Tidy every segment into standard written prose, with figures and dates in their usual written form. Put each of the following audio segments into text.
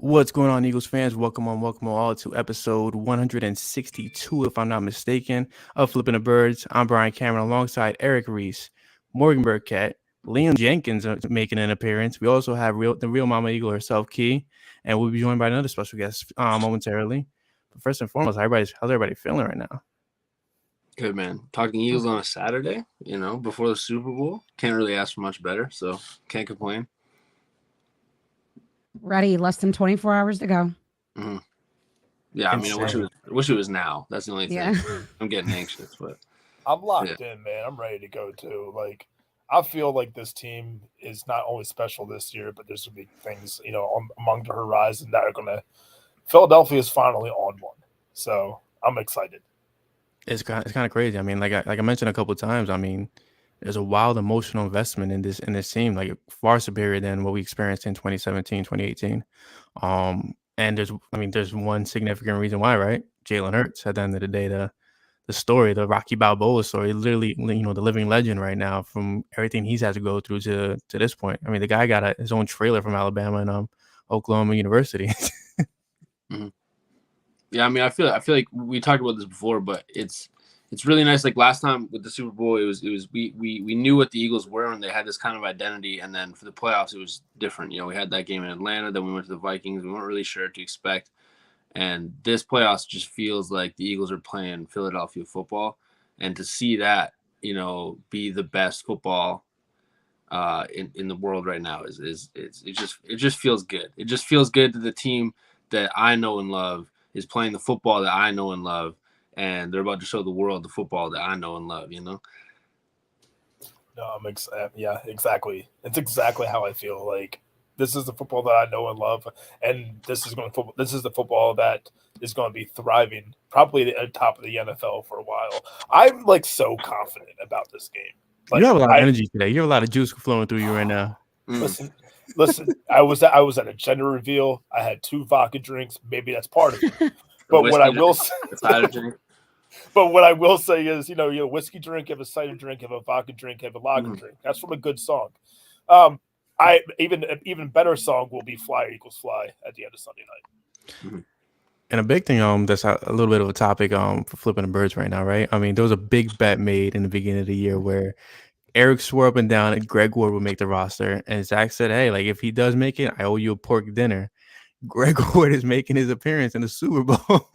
What's going on, Eagles fans? Welcome all to episode 162, if I'm not mistaken, of Flippin' the Birds. I'm Brian Cameron alongside Eric Reese, Morgan Burkett, Liam Jenkins making an appearance. We also have the real Mama Eagle herself, Key, and we'll be joined by another special guest momentarily. But first and foremost, how's everybody feeling right now? Good, man. Talking Eagles on a Saturday, before the Super Bowl. Can't really ask for much better, so can't complain. Ready, less than 24 hours to go. Mm-hmm. Yeah, I mean, I wish it was now. That's the only thing. Yeah. I'm getting anxious, but I'm locked in, man. I'm ready to go too. Like, I feel like this team is not only special this year, but there's gonna be things, among the horizon that are gonna. Philadelphia is finally on one, so I'm excited. It's kind of crazy. I mean, like I mentioned a couple of times. I mean, there's a wild emotional investment in this team, like far superior than what we experienced in 2017, 2018. And there's one significant reason why, right? Jalen Hurts. At the end of the day, the story, the Rocky Balboa story, literally, the living legend right now from everything he's had to go through to this point. I mean, the guy got his own trailer from Alabama and Oklahoma University. Mm-hmm. Yeah, I mean, I feel like we talked about this before, but it's really nice. Like last time with the Super Bowl, we knew what the Eagles were and they had this kind of identity. And then for the playoffs, it was different. We had that game in Atlanta, then we went to the Vikings. We weren't really sure what to expect. And this playoffs just feels like the Eagles are playing Philadelphia football. And to see that, be the best football in the world right now it just feels good. It just feels good that the team that I know and love is playing the football that I know and love. And they're about to show the world the football that I know and love, No, I'm excited. Yeah, exactly. It's exactly how I feel. Like this is the football that I know and love, and this is the football that is going to be thriving, probably at the top of the NFL for a while. I'm like so confident about this game. Like, you have a lot of energy today. You have a lot of juice flowing through you right now. Listen. I was at a gender reveal. I had 2 vodka drinks. Maybe that's part of it. But what I will say. But what I will say is, you have a whiskey drink, you have a cider drink, you have a vodka drink, you have a lager drink. That's from a good song. Even better song will be "Fly Eagles Fly" at the end of Sunday night. Mm-hmm. And a big thing, that's a little bit of a topic for Flipping the Birds right now, right? I mean, there was a big bet made in the beginning of the year where Eric swore up and down that Greg Ward would make the roster, and Zach said, "Hey, like if he does make it, I owe you a pork dinner." Greg Ward is making his appearance in the Super Bowl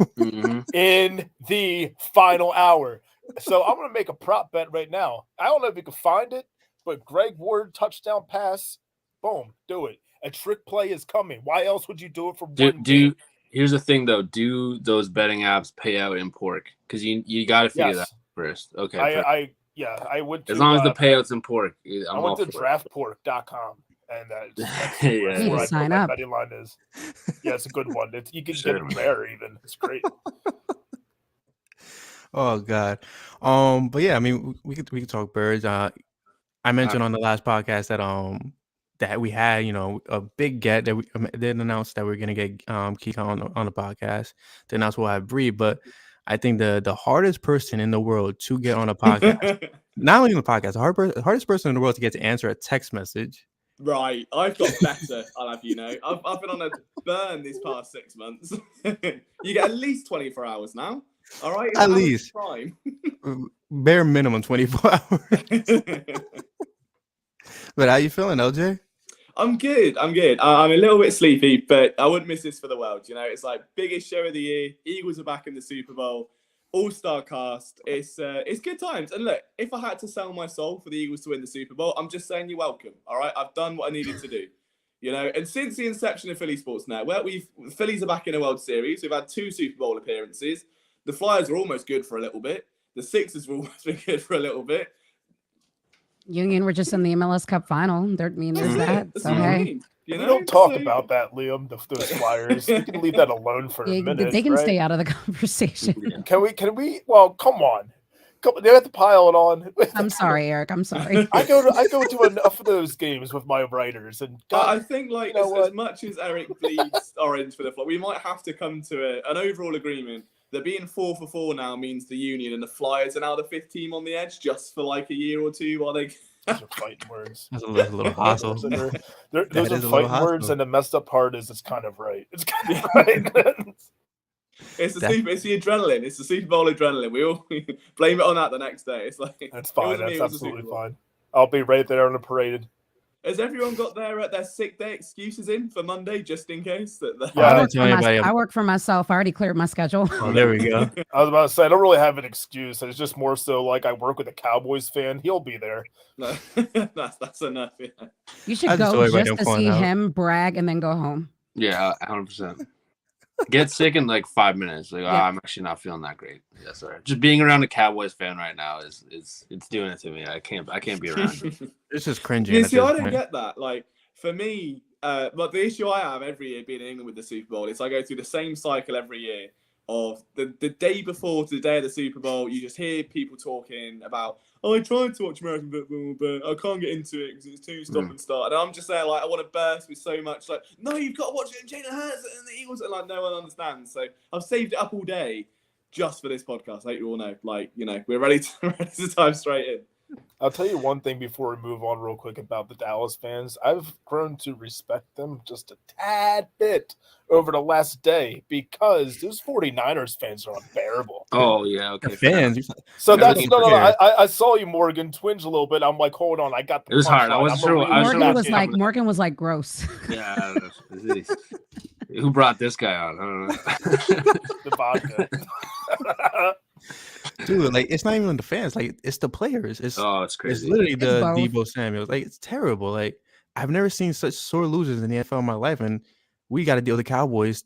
in the final hour. So I'm going to make a prop bet right now. I don't know if you can find it, but Greg Ward touchdown pass, boom, do it. A trick play is coming. Why else would you do it for one game? Here's the thing, though. Do those betting apps pay out in pork? Because you got to figure that first. Okay. I went to, as long as the payout's in pork. I went to draftpork.com. And that's where I sign up. Betting line is. Yeah, it's a good one. You can get it rare even. It's great. Oh God. But yeah, I mean, we could talk birds. I mentioned on the last podcast that we had, a big get that we didn't announce that we're gonna get Kika on the podcast to announce we'll have Bree, but I think the hardest person in the world to get on a podcast, not only on the podcast, the hardest person in the world to get to answer a text message. Right, I've got better, I'll have you know. I've been on a burn these past 6 months. You get at least 24 hours now. All right? At least. Bare minimum 24 hours. But how you feeling, LJ? I'm good. I'm a little bit sleepy, but I wouldn't miss this for the world. It's like biggest show of the year. Eagles are back in the Super Bowl. All-star cast. It's good times. And look, if I had to sell my soul for the Eagles to win the Super Bowl, I'm just saying you're welcome. All right, I've done what I needed to do. And since the inception of Philly Sports Network, Phillies are back in a World Series. We've had 2 Super Bowl appearances. The Flyers are almost good for a little bit. The Sixers have almost been good for a little bit. Union were just in the MLS Cup final. There's that. So hey. We don't talk about that, Liam. Those Flyers. We can leave that alone for a minute. They can stay out of the conversation. Yeah. Can we? Well, come on. They have to pile it on. I'm sorry, Eric. I'm sorry. I go to enough of those games with my writers, and I think as much as Eric bleeds orange for the Flyers, we might have to come to an overall agreement that being 4 for 4 now means the Union and the Flyers are now the 5th team on the edge just for like a year or two while they Those are fighting words. That's a little hostile. Those are That is a little fighting words, hostile. and the messed up part is it's kind of right. It's kind of right. It's the adrenaline. It's the Super Bowl adrenaline. We all blame it on that the next day. It's like That's it fine. wasn't me, That's it was the absolutely Super Bowl. fine. I'll be right there on the parade. Has everyone got their sick day excuses in for Monday, just in case? Yeah. I work for myself. I already cleared my schedule. Oh, there we go. I was about to say I don't really have an excuse. It's just more so like I work with a Cowboys fan. He'll be there. No, that's enough. Yeah. You should I just go enjoy just to them see calling out. him brag and then go home. Yeah, 100%. Get sick in like 5 minutes. Like, Yeah. I'm actually not feeling that great. Yeah, sorry. Just being around a Cowboys fan right now is it's doing it to me. I can't be around it. It's just cringy. Yeah, see, I don't get that. Like, for me, but the issue I have every year being in England with the Super Bowl is I go through the same cycle every year of the day before to the day of the Super Bowl. You just hear people talking about, I tried to watch American football, but I can't get into it because it's too stop and start. And I'm just there like, I want to burst with so much like, no, you've got to watch it in Jalen Hurts and the Eagles. And like, no one understands. So I've saved it up all day just for this podcast. I hope you all know, like, we're ready to dive straight in. I'll tell you one thing before we move on real quick about the Dallas fans. I've grown to respect them just a tad bit over the last day because those 49ers fans are unbearable. Oh, yeah. Okay. The fans. So that's Everything no. prepared. I saw you, Morgan, twinge a little bit. I'm like, hold on, I got the. It was hard. I punchline. wasn't I'm sure. gonna I was read sure it what back in. Morgan was like gross. Yeah. I don't know. Who brought this guy on? I don't know. The vodka. Dude, like it's not even the fans, like it's the players. It's It's crazy. It's literally It's the both. Debo Samuels. Like it's terrible. Like I've never seen such sore losers in the NFL in my life, and we got to deal with the Cowboys,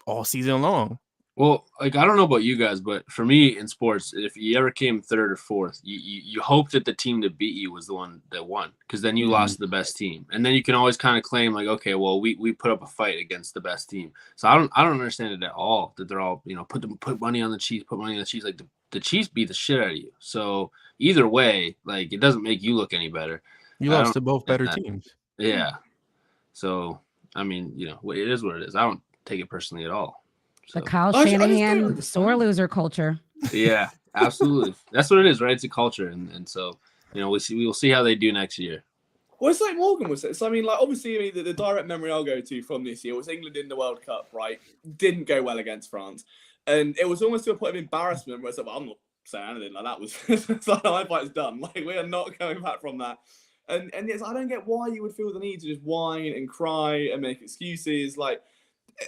all season long. Well, like I don't know about you guys, but for me in sports, if you ever came third or fourth, you hope that the team that beat you was the one that won, because then you lost to the best team, and then you can always kind of claim like, okay, well we put up a fight against the best team. So I don't understand it at all that they're all put money on the Chiefs, put money on the Chiefs. Like the Chiefs beat the shit out of you. So either way, like it doesn't make you look any better. You I lost to don't both better understand teams. Yeah. So I mean, it is what it is. I don't take it personally at all. The So. Kyle I just don't Shanahan understand. sore loser culture. Yeah, absolutely. That's what it is, right? It's a culture, and so we'll see how they do next year. Well, it's like Morgan was saying. So, I mean, like, obviously, the direct memory I'll go to from this year was England in the World Cup, right? Didn't go well against France. And it was almost to a point of embarrassment where I said, well, I'm not saying anything like that. It's like, my fight's done. Like, we are not going back from that. And yes, I don't get why you would feel the need to just whine and cry and make excuses. Like,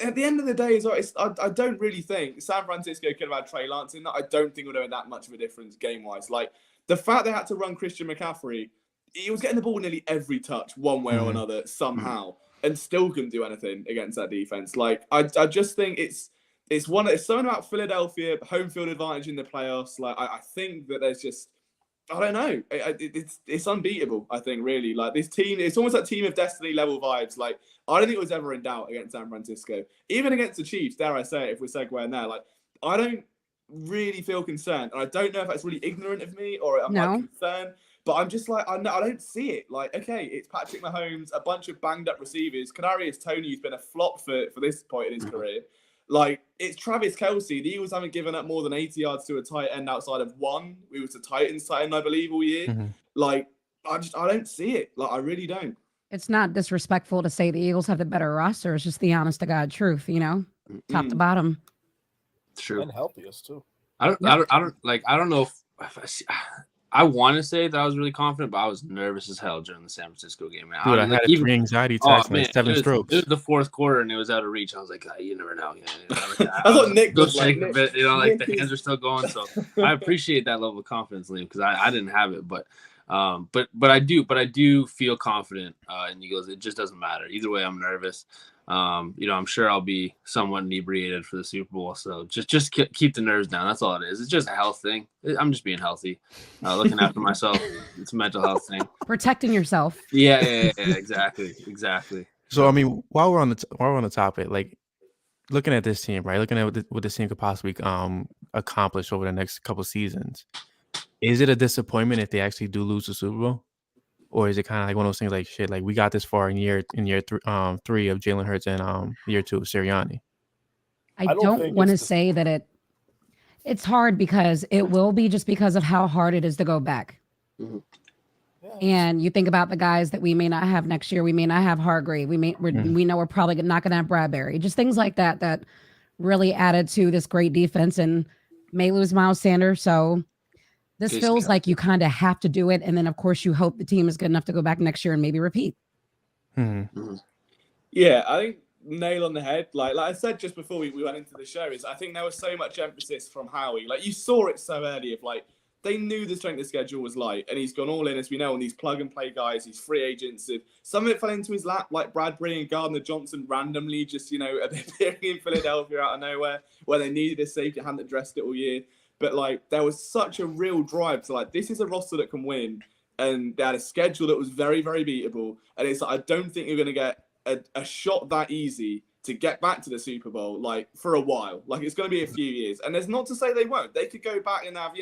at the end of the day, I don't really think San Francisco could have had Trey Lance in that. I don't think it would have made that much of a difference game-wise. Like, the fact they had to run Christian McCaffrey, he was getting the ball nearly every touch, one way or another, somehow, and still couldn't do anything against that defense. Like, I just think it's something about Philadelphia, home field advantage in the playoffs. Like, I think that there's just, I don't know, it's unbeatable. I think really, like this team, it's almost like Team of Destiny level vibes. Like, I don't think it was ever in doubt against San Francisco, even against the Chiefs. Dare I say it, if we're segueing there, like I don't really feel concerned, and I don't know if that's really ignorant of me or I'm like concerned. But I'm just like, I don't see it. Like, okay, it's Patrick Mahomes, a bunch of banged up receivers. Kadarius Toney, who's been a flop for this point in his career. Like, it's Travis Kelce. The Eagles haven't given up more than 80 yards to a tight end outside of one. We was a Titans tight end, I believe, all year. Like, I don't see it. Like, I really don't. It's not disrespectful to say the Eagles have the better roster. It's just the honest to God truth, top to bottom. True. And healthiest too. I don't know if I want to say that I was really confident, but I was nervous as hell during the San Francisco game. Dude, I had a pre-anxiety attacks, like 7 strokes. It was the fourth quarter, and it was out of reach. I was like, you never know. That's what Nick was like. The hands are still going. So I appreciate that level of confidence, Liam, because I didn't have it, but I do feel confident in Eagles. It just doesn't matter. Either way, I'm nervous. I'm sure I'll be somewhat inebriated for the Super Bowl. So just keep the nerves down. That's all it is. It's just a health thing. I'm just being healthy, looking after myself. It's a mental health thing. Protecting yourself. Yeah, exactly. So I mean, while we're on the topic, like looking at this team, right? Looking at what this team could possibly accomplish over the next couple seasons, is it a disappointment if they actually do lose the Super Bowl? Or is it kind of like one of those things like shit, like we got this far in year 3 of Jalen Hurts and year 2 of Sirianni? I don't want to say that it's hard because it will be just because of how hard it is to go back. Yeah, And you think about the guys that we may not have next year. We may not have Hargrave. We know we're probably not going to have Bradbury. Just things like that really added to this great defense, and may lose Miles Sanders. So this feels like you kind of have to do it. And then, of course, you hope the team is good enough to go back next year and maybe repeat. Yeah, I think nail on the head. Like I said just before we went into the show, is I think there was so much emphasis from Howie. Like you saw it so early of like they knew the strength of schedule was light, and he's gone all in, as we know, on these plug and play guys, these free agents. Some of it fell into his lap, like Bradbury and Gardner Johnson randomly just appearing in Philadelphia out of nowhere where they needed a safety, hadn't addressed it all year. But like there was such a real drive to like this is a roster that can win, and they had a schedule that was very, very beatable. And it's like I don't think you're going to get a shot that easy to get back to the Super Bowl like for a while. Like it's going to be a few years, and there's not to say they won't. They could go back and have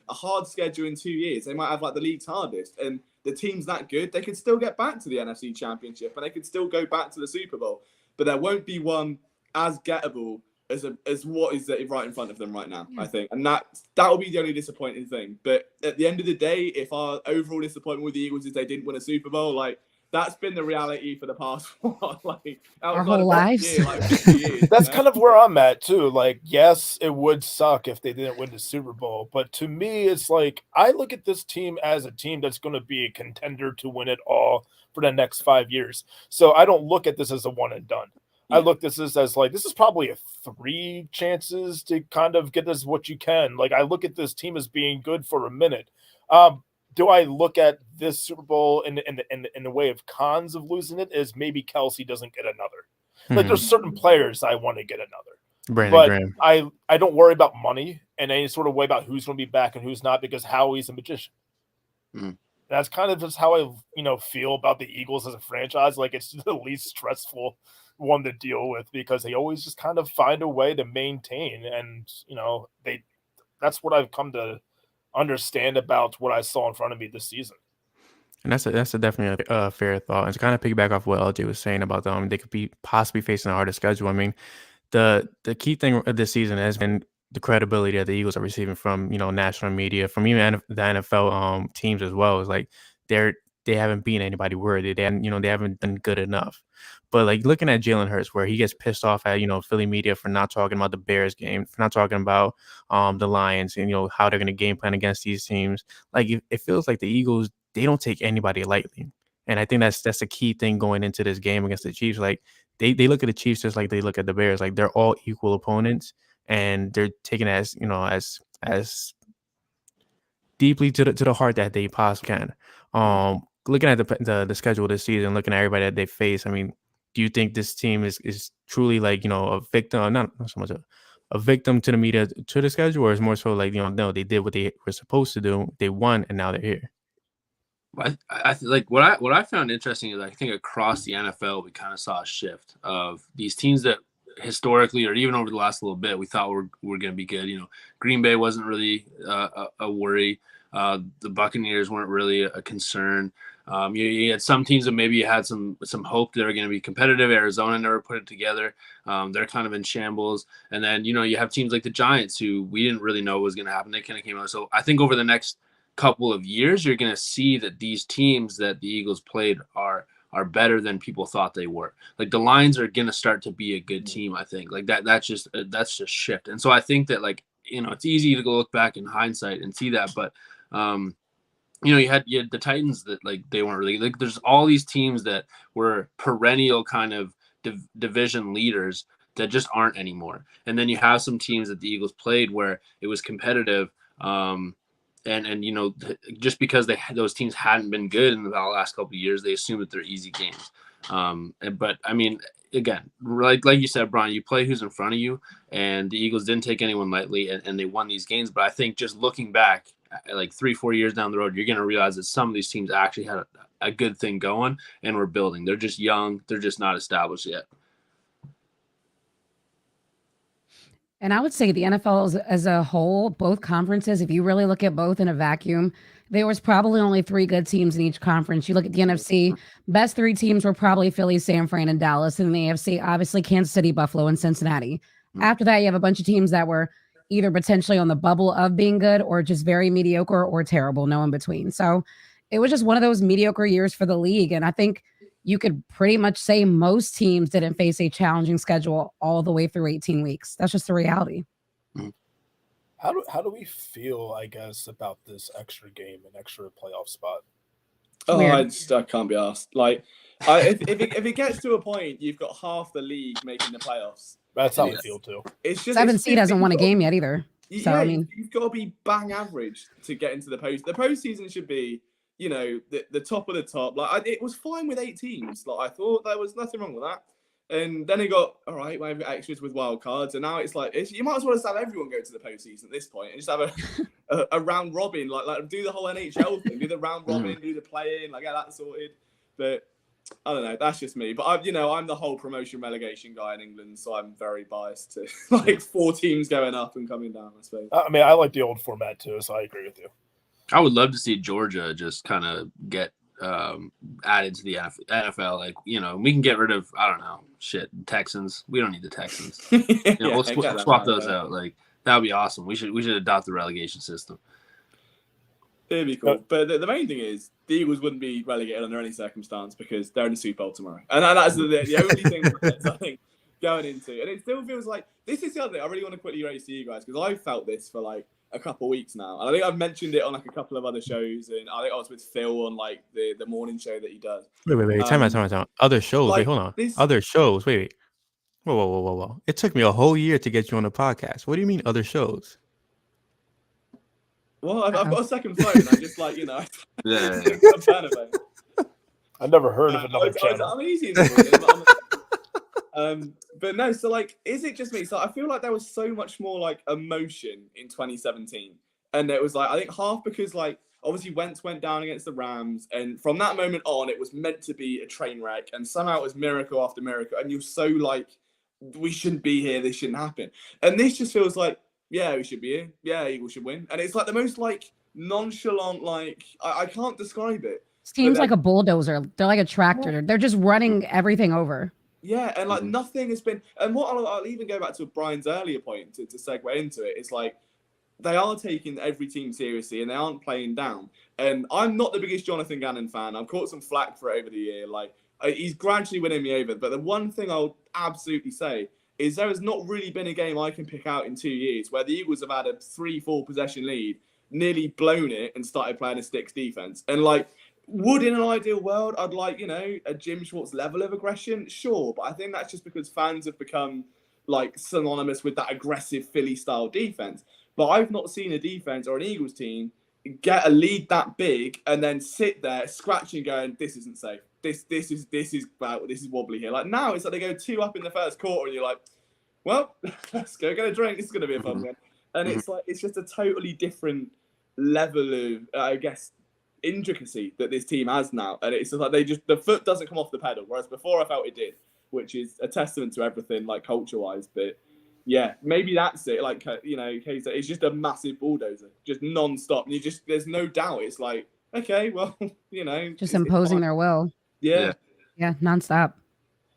a hard schedule in 2 years. They might have like the league's hardest, and the team's that good, they could still get back to the NFC Championship and they could still go back to the Super Bowl. But there won't be one as gettable as what is right in front of them right now, I think. And that will be the only disappointing thing. But at the end of the day, if our overall disappointment with the Eagles is they didn't win a Super Bowl, like that's been the reality for the past our whole lives. Year, 50 years. That's kind of where I'm at too. Like, yes, it would suck if they didn't win the Super Bowl, but to me, it's like I look at this team as a team that's going to be a contender to win it all for the next 5 years. So I don't look at this as a one and done. I look at this as like, this is probably a 3 chances to kind of get this what you can. Like, I look at this team as being good for a minute. Do I look at this Super Bowl in the way of cons of losing it is maybe Kelsey doesn't get another. Like, there's certain players I want to get another. Brandon Graham. I don't worry about money and any sort of way about who's going to be back and who's not because Howie's a magician. That's kind of just how I feel about the Eagles as a franchise. Like, it's the least stressful one to deal with because they always just kind of find a way to maintain, and that's what I've come to understand about what I saw in front of me this season. And that's a definitely a fair thought. And to kind of piggyback off what LJ was saying about them, they could be possibly facing a harder schedule. I mean, the key thing of this season has been the credibility that the Eagles are receiving from national media, from even the NFL teams as well. Is like they haven't beaten anybody worthy. They haven't done good enough. But like looking at Jalen Hurts, where he gets pissed off at Philly media for not talking about the Bears game, for not talking about the Lions, and how they're going to game plan against these teams. Like it feels like the Eagles, they don't take anybody lightly, and I think that's the key thing going into this game against the Chiefs. Like they look at the Chiefs just like they look at the Bears. Like they're all equal opponents, and they're taking it as deeply to the heart that they possibly can. Looking at the schedule this season, looking at everybody that they face, I mean, do you think this team is truly like a victim, not so much a victim to the media, to the schedule, or is more so like no, they did what they were supposed to do, they won, and now they're here? I like what I found interesting is I think across the NFL we kind of saw a shift of these teams that historically or even over the last little bit we thought were going to be good. Green Bay wasn't really a worry. The Buccaneers weren't really a concern. You had some teams that maybe you had some hope they were going to be competitive. Arizona never put it together. They're kind of in shambles. And then, you have teams like the Giants who we didn't really know what was going to happen. They kind of came out. So I think over the next couple of years, you're going to see that these teams that the Eagles played are better than people thought they were. Like the Lions are going to start to be a good team, I think. Like that's just shift. And so I think that it's easy to go look back in hindsight and see that, but you had the Titans that they weren't really like. There's all these teams that were perennial kind of division leaders that just aren't anymore. And then you have some teams that the Eagles played where it was competitive, and just because those teams hadn't been good in the last couple of years, they assume that they're easy games. But I mean, again, like you said, Brian, you play who's in front of you, and the Eagles didn't take anyone lightly, and they won these games. But I think just looking back, like 3-4 years down the road, you're going to realize that some of these teams actually had a good thing going and were building. They're just young. They're just not established yet. And I would say the NFL as a whole, both conferences, if you really look at both in a vacuum, there was probably only 3 good teams in each conference. You look at the NFC, best 3 teams were probably Philly, San Fran, and Dallas. And the AFC, obviously Kansas City, Buffalo, and Cincinnati. After that, you have a bunch of teams that were either potentially on the bubble of being good or just very mediocre or terrible, no in between. So it was just one of those mediocre years for the league. And I think you could pretty much say most teams didn't face a challenging schedule all the way through 18 weeks. That's just the reality. How do we feel, I guess, about this extra game and extra playoff spot? Oh, Weird. I can't be asked. Like, if it gets to a point, you've got half the league making the playoffs. That's how I feel too. It's just 7C hasn't won a game yet either. So yeah, I mean, you've got to be bang average to get into the post. The postseason should be, you know, the top of the top. Like it was fine with 8 teams. Like I thought there was nothing wrong with that. And then it got all right. We have extras with wild cards, and now it's like you might as well just have everyone go to the postseason at this point and just have a round robin, like do the whole NHL thing, do the round robin, do the play-in, like get that sorted. But I don't know. That's just me. But I'm the whole promotion relegation guy in England, so I'm very biased to like 4 teams going up and coming down. I suppose. I mean, I like the old format too, so I agree with you. I would love to see Georgia just kind of get added to the NFL. Like, you know, we can get rid of, I don't know, Texans. We don't need the Texans. You know, we'll swap those out. Like, that would be awesome. We should adopt the relegation system. It'd be cool. But the main thing is, the Eagles wouldn't be relegated under any circumstance because they're in the Super Bowl tomorrow. And that's the only thing that I think going into. And it still feels like, this is the other thing. I really want to quickly raise to you guys because I've felt this for like a couple of weeks now. And I think I've mentioned it on like a couple of other shows. And I think I was with Phil on like the morning show that he does. Wait. Time out. Other shows. Like wait, hold on. this- Other shows. Wait. Whoa. It took me a whole year to get you on the podcast. What do you mean other shows? Well, I've got a second phone. I just like, you know, Yeah. I'm a fan of it. I never heard of another channel. I'm easy in the morning, but no, so like, is it just me? So I feel like there was so much more like emotion in 2017, and it was like I think half because like obviously Wentz went down against the Rams, and from that moment on, it was meant to be a train wreck, and somehow it was miracle after miracle, and you're so like, we shouldn't be here, this shouldn't happen, and this just feels like, yeah, we should be here, yeah, Eagles should win, and it's like the most like nonchalant, like I can't describe it. this team's like a bulldozer. They're like a tractor. They're just running everything over. Yeah, and like nothing has been. And what I'll even go back to Brian's earlier point to segue into it. It's like they are taking every team seriously and they aren't playing down. And I'm not the biggest Jonathan Gannon fan. I've caught some flack for it over the year. Like he's gradually winning me over. But the one thing I'll absolutely say is there has not really been a game I can pick out in 2 years where the Eagles have had a 3-4 possession lead, nearly blown it, and started playing a sticks defense. And like. Would in an ideal world, I'd like, you know, a Jim Schwartz level of aggression? Sure, but I think that's just because fans have become like synonymous with that aggressive Philly style defense. But I've not seen a defense or an Eagles team get a lead that big and then sit there scratching, going, "This isn't safe. This is wobbly here." Like now, it's like they go 2 up in the first quarter, and you're like, "Well, let's go get a drink. This is going to be a fun one." And it's like it's just a totally different level of, I guess, intricacy that this team has now, and it's just like the foot doesn't come off the pedal, whereas before I felt it did, which is a testament to everything like culture wise. But yeah, maybe that's it. Like, you know, it's just a massive bulldozer, just non-stop, and there's no doubt it's like, okay, well, you know, Just imposing their will. yeah Nonstop.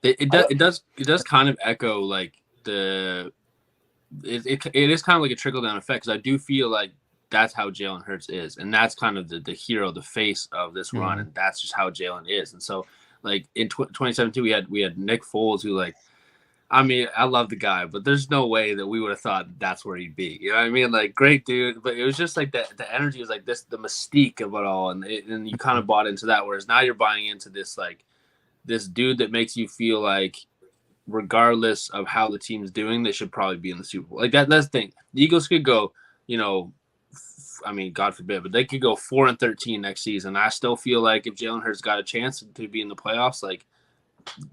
It does kind of echo like it is kind of like a trickle down effect, because I do feel like that's how Jalen Hurts is, and that's kind of the hero, the face of this run, and that's just how Jalen is. And so, like in 2017, we had Nick Foles, who, like, I mean, I love the guy, but there's no way that we would have thought that's where he'd be. You know what I mean? Like, great dude, but it was just like the energy was like this, the mystique of it all, and you kind of bought into that. Whereas now you're buying into this like this dude that makes you feel like, regardless of how the team's doing, they should probably be in the Super Bowl. Like that's the thing. The Eagles could go, you know. I mean, God forbid, but they could go 4-13 next season. I still feel like if Jalen Hurts got a chance to be in the playoffs, like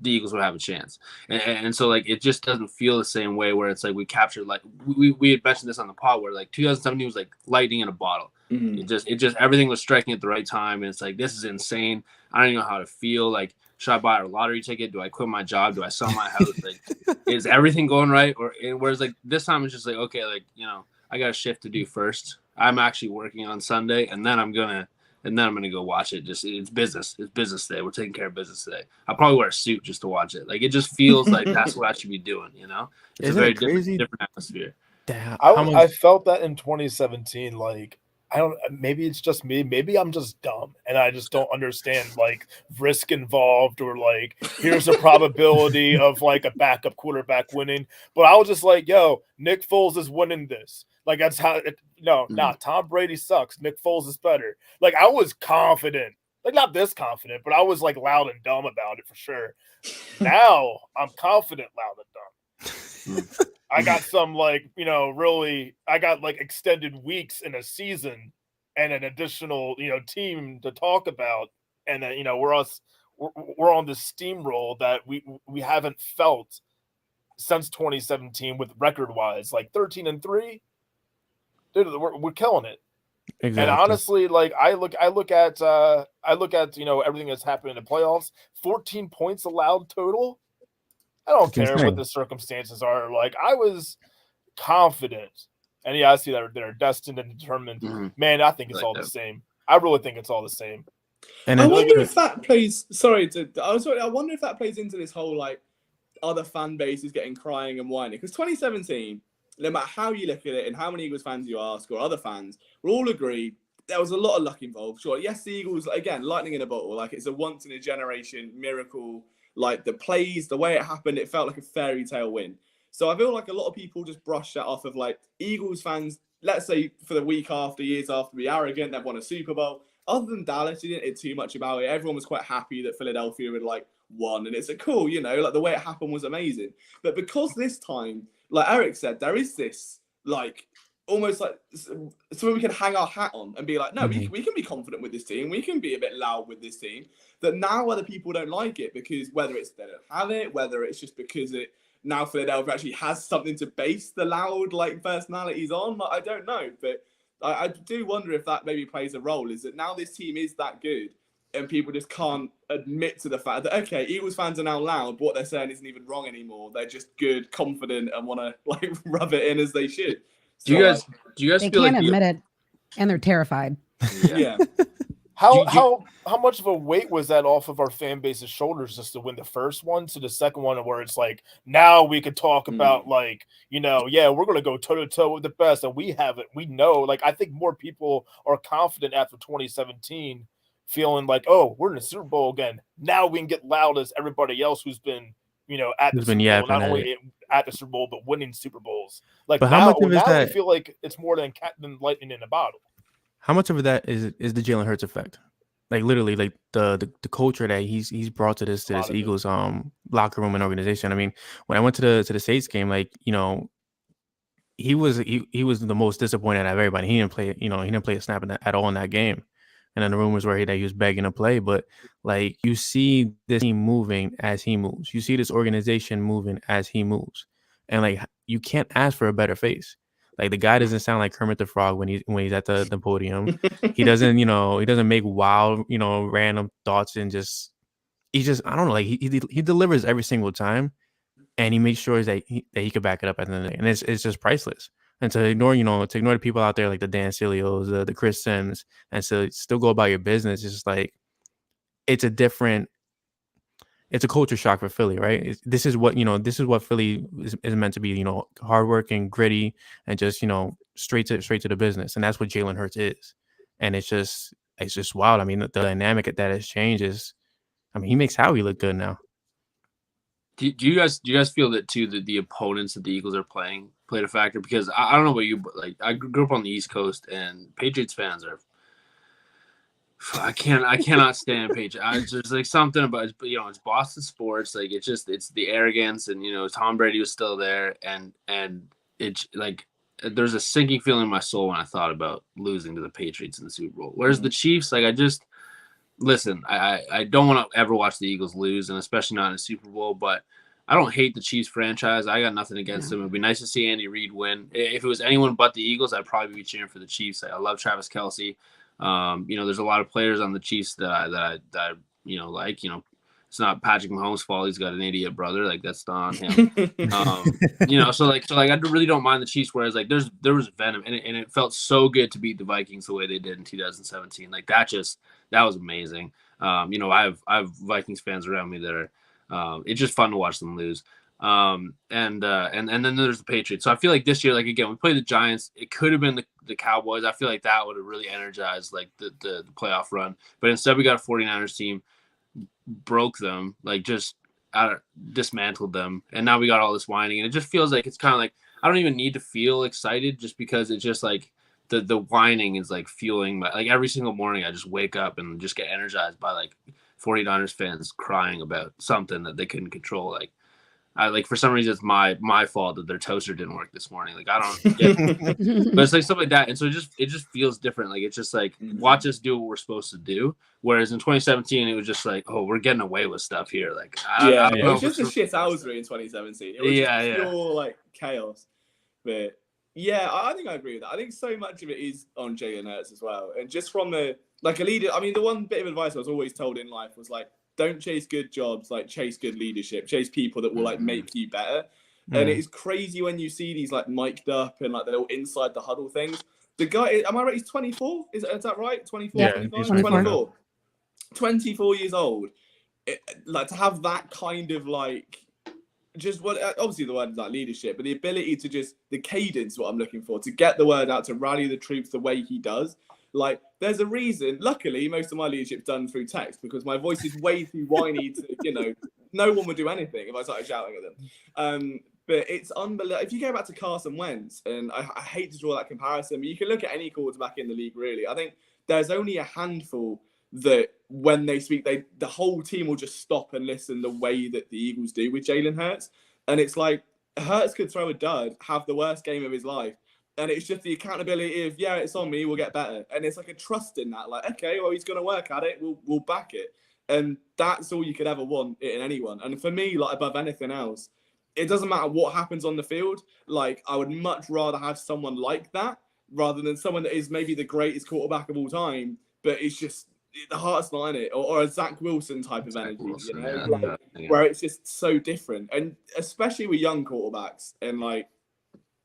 the Eagles would have a chance. And so like it just doesn't feel the same way where it's like we captured, like we had mentioned this on the pod where like 2017 was like lightning in a bottle. It just everything was striking at the right time, and it's like, this is insane. I don't even know how to feel. Like, should I buy a lottery ticket? Do I quit my job? Do I sell my house? Like, is everything going right? Or whereas like this time it's just like, okay, like, you know, I got a shift to do first. I'm actually working on Sunday, and then I'm gonna go watch it. Just it's business. It's business day. We're taking care of business today. I'll probably wear a suit just to watch it. Like, it just feels like that's what I should be doing. You know, it's Isn't a very it crazy? different atmosphere. Damn, I felt that in 2017. Like I don't. Maybe it's just me. Maybe I'm just dumb, and I just don't understand like risk involved, or like here's a probability of like a backup quarterback winning. But I was just like, yo, Nick Foles is winning this. Like that's how. Tom Brady sucks. Nick Foles is better. Like I was confident, like not this confident, but I was like loud and dumb about it for sure. Now I'm confident, loud and dumb. I got some really I got like extended weeks in a season and an additional, team to talk about. And then, we're on this steamroll that we haven't felt since 2017 with record wise, like 13-3. Dude, we're killing it. Exactly. And honestly, like I look at everything that's happened in the playoffs, 14 points allowed total. I don't care what the circumstances are. Like I was confident, and yeah, I see that they're destined and determined. Mm-hmm. Man, I think it's all the same. I really think it's all the same. And I wonder if that plays. I wonder if that plays into this whole like other fan bases getting crying and whining, because 2017, no matter how you look at it and how many Eagles fans you ask or other fans, we all agree there was a lot of luck involved. Sure, yes, the Eagles, again, lightning in a bottle, like it's a once in a generation miracle. Like the plays, the way it happened, it felt like a fairy tale win. So I feel like a lot of people just brush that off of like Eagles fans, let's say for the week after, years after, be arrogant, they've won a Super Bowl. Other than Dallas, you didn't hear too much about it. Everyone was quite happy that Philadelphia had like won. And it's cool, like the way it happened was amazing. But because this time, like Eric said, there is this like almost like so we can hang our hat on and be like, no, we can be confident with this team. We can be a bit loud with this team. That now other people don't like it because whether it's they don't have it, whether it's just because now Philadelphia actually has something to base the loud like personalities on. I don't know, but I do wonder if that maybe plays a role. Is that now this team is that good and people just can't admit to the fact that okay, Eagles fans are now loud, but what they're saying isn't even wrong anymore. They're just good, confident, and want to like rub it in as they should. Do you guys they feel can't like admit it, and they're terrified. Yeah. How much of a weight was that off of our fan base's shoulders just to win the first one to the second one, where it's like now we could talk about like we're gonna go toe to toe with the best, and we know like I think more people are confident after 2017, feeling like we're in the Super Bowl again. Now we can get loud as everybody else who's been at the Super Bowl, not only at the Super Bowl but winning Super Bowls. Like but now we feel like it's more than lightning in a bottle. How much of that is the Jalen Hurts effect? Like literally, like the culture that he's brought to this Eagles locker room and organization. I mean, when I went to the Saints game, like he was the most disappointed out of everybody. He didn't play a snap at all in that game. And then the rumors were that he was begging to play. But like you see this team moving as he moves. You see this organization moving as he moves, and like you can't ask for a better face. Like the guy doesn't sound like Kermit the Frog when he's at the podium. He doesn't make wild, random thoughts and I don't know, like he delivers every single time, and he makes sure that he could back it up at the end of the day. And it's just priceless. And to ignore the people out there like the Dan Cilios, the Chris Sims, and so still go about your business, it's just like it's a culture shock for Philly, right? This is what Philly is meant to be, hardworking, gritty, and just, straight to the business. And that's what Jalen Hurts is. And it's just wild. I mean, the dynamic that has changed is, I mean, he makes Howie look good now. Do you guys feel that too, that the opponents that the Eagles are played a factor? Because I don't know about you, but like I grew up on the East Coast, and Patriots fans are. I cannot stand Patriots. There's like something about it's Boston sports. Like it's the arrogance, and Tom Brady was still there, and it's like there's a sinking feeling in my soul when I thought about losing to the Patriots in the Super Bowl. Whereas the Chiefs, like listen, I don't want to ever watch the Eagles lose, and especially not in a Super Bowl, but I don't hate the Chiefs franchise. I got nothing against them. It'd be nice to see Andy Reid win. If it was anyone but the Eagles, I'd probably be cheering for the Chiefs. I love Travis Kelce. There's a lot of players on the Chiefs that I like. It's not Patrick Mahomes' fault. He's got an idiot brother. Like that's not on him. So I really don't mind the Chiefs. Whereas like there was venom, and it felt so good to beat the Vikings the way they did in 2017. Like that was amazing. I have Vikings fans around me that are. It's just fun to watch them lose. And then there's the Patriots. So I feel like this year, like again, we played the Giants. It could have been the Cowboys. I feel like that would have really energized like the playoff run. But instead, we got a 49ers team, broke them, like just dismantled them, and now we got all this whining, and it just feels like it's kind of like I don't even need to feel excited just because it's just like the whining is like fueling my, like every single morning I just wake up and just get energized by like 49ers fans crying about something that they couldn't control. Like I like for some reason it's my fault that their toaster didn't work this morning. Like I don't get it. But it's like stuff like that. And so it just feels different. Like it's just like watch us do what we're supposed to do. Whereas in 2017 it was just like, oh, we're getting away with stuff here. Like I don't it know was just a shit housery in 2017. It was just pure like chaos. But yeah, I think I agree with that. I think so much of it is on Jalen Hurts as well. And just from a leader, I mean, the one bit of advice I was always told in life was like, don't chase good jobs, like chase good leadership, chase people that will like make you better. And it is crazy when you see these like mic'd up and like the little inside the huddle things. The guy, am I right? He's 24. Is that right? 24, yeah, 25? 24. 24 years old. Like to have that kind of like just what obviously the word is like leadership, but the ability to just the cadence, what I'm looking for, to get the word out, to rally the troops the way he does. Like there's a reason. Luckily, most of my leadership's done through text because my voice is way too whiny to, no one would do anything if I started shouting at them. But it's unbelievable. If you go back to Carson Wentz, and I hate to draw that comparison, but you can look at any quarterback in the league, really. I think there's only a handful that when they speak, the whole team will just stop and listen the way that the Eagles do with Jalen Hurts. And it's like, Hurts could throw a dud, have the worst game of his life. And it's just the accountability of, yeah, it's on me, we'll get better. And it's like a trust in that. Like, okay, well, he's going to work at it, we'll back it. And that's all you could ever want in anyone. And for me, like above anything else, it doesn't matter what happens on the field. Like, I would much rather have someone like that rather than someone that is maybe the greatest quarterback of all time, but it's just the heart's not in it, or a Zach Wilson type of energy, where it's just so different. And especially with young quarterbacks, and like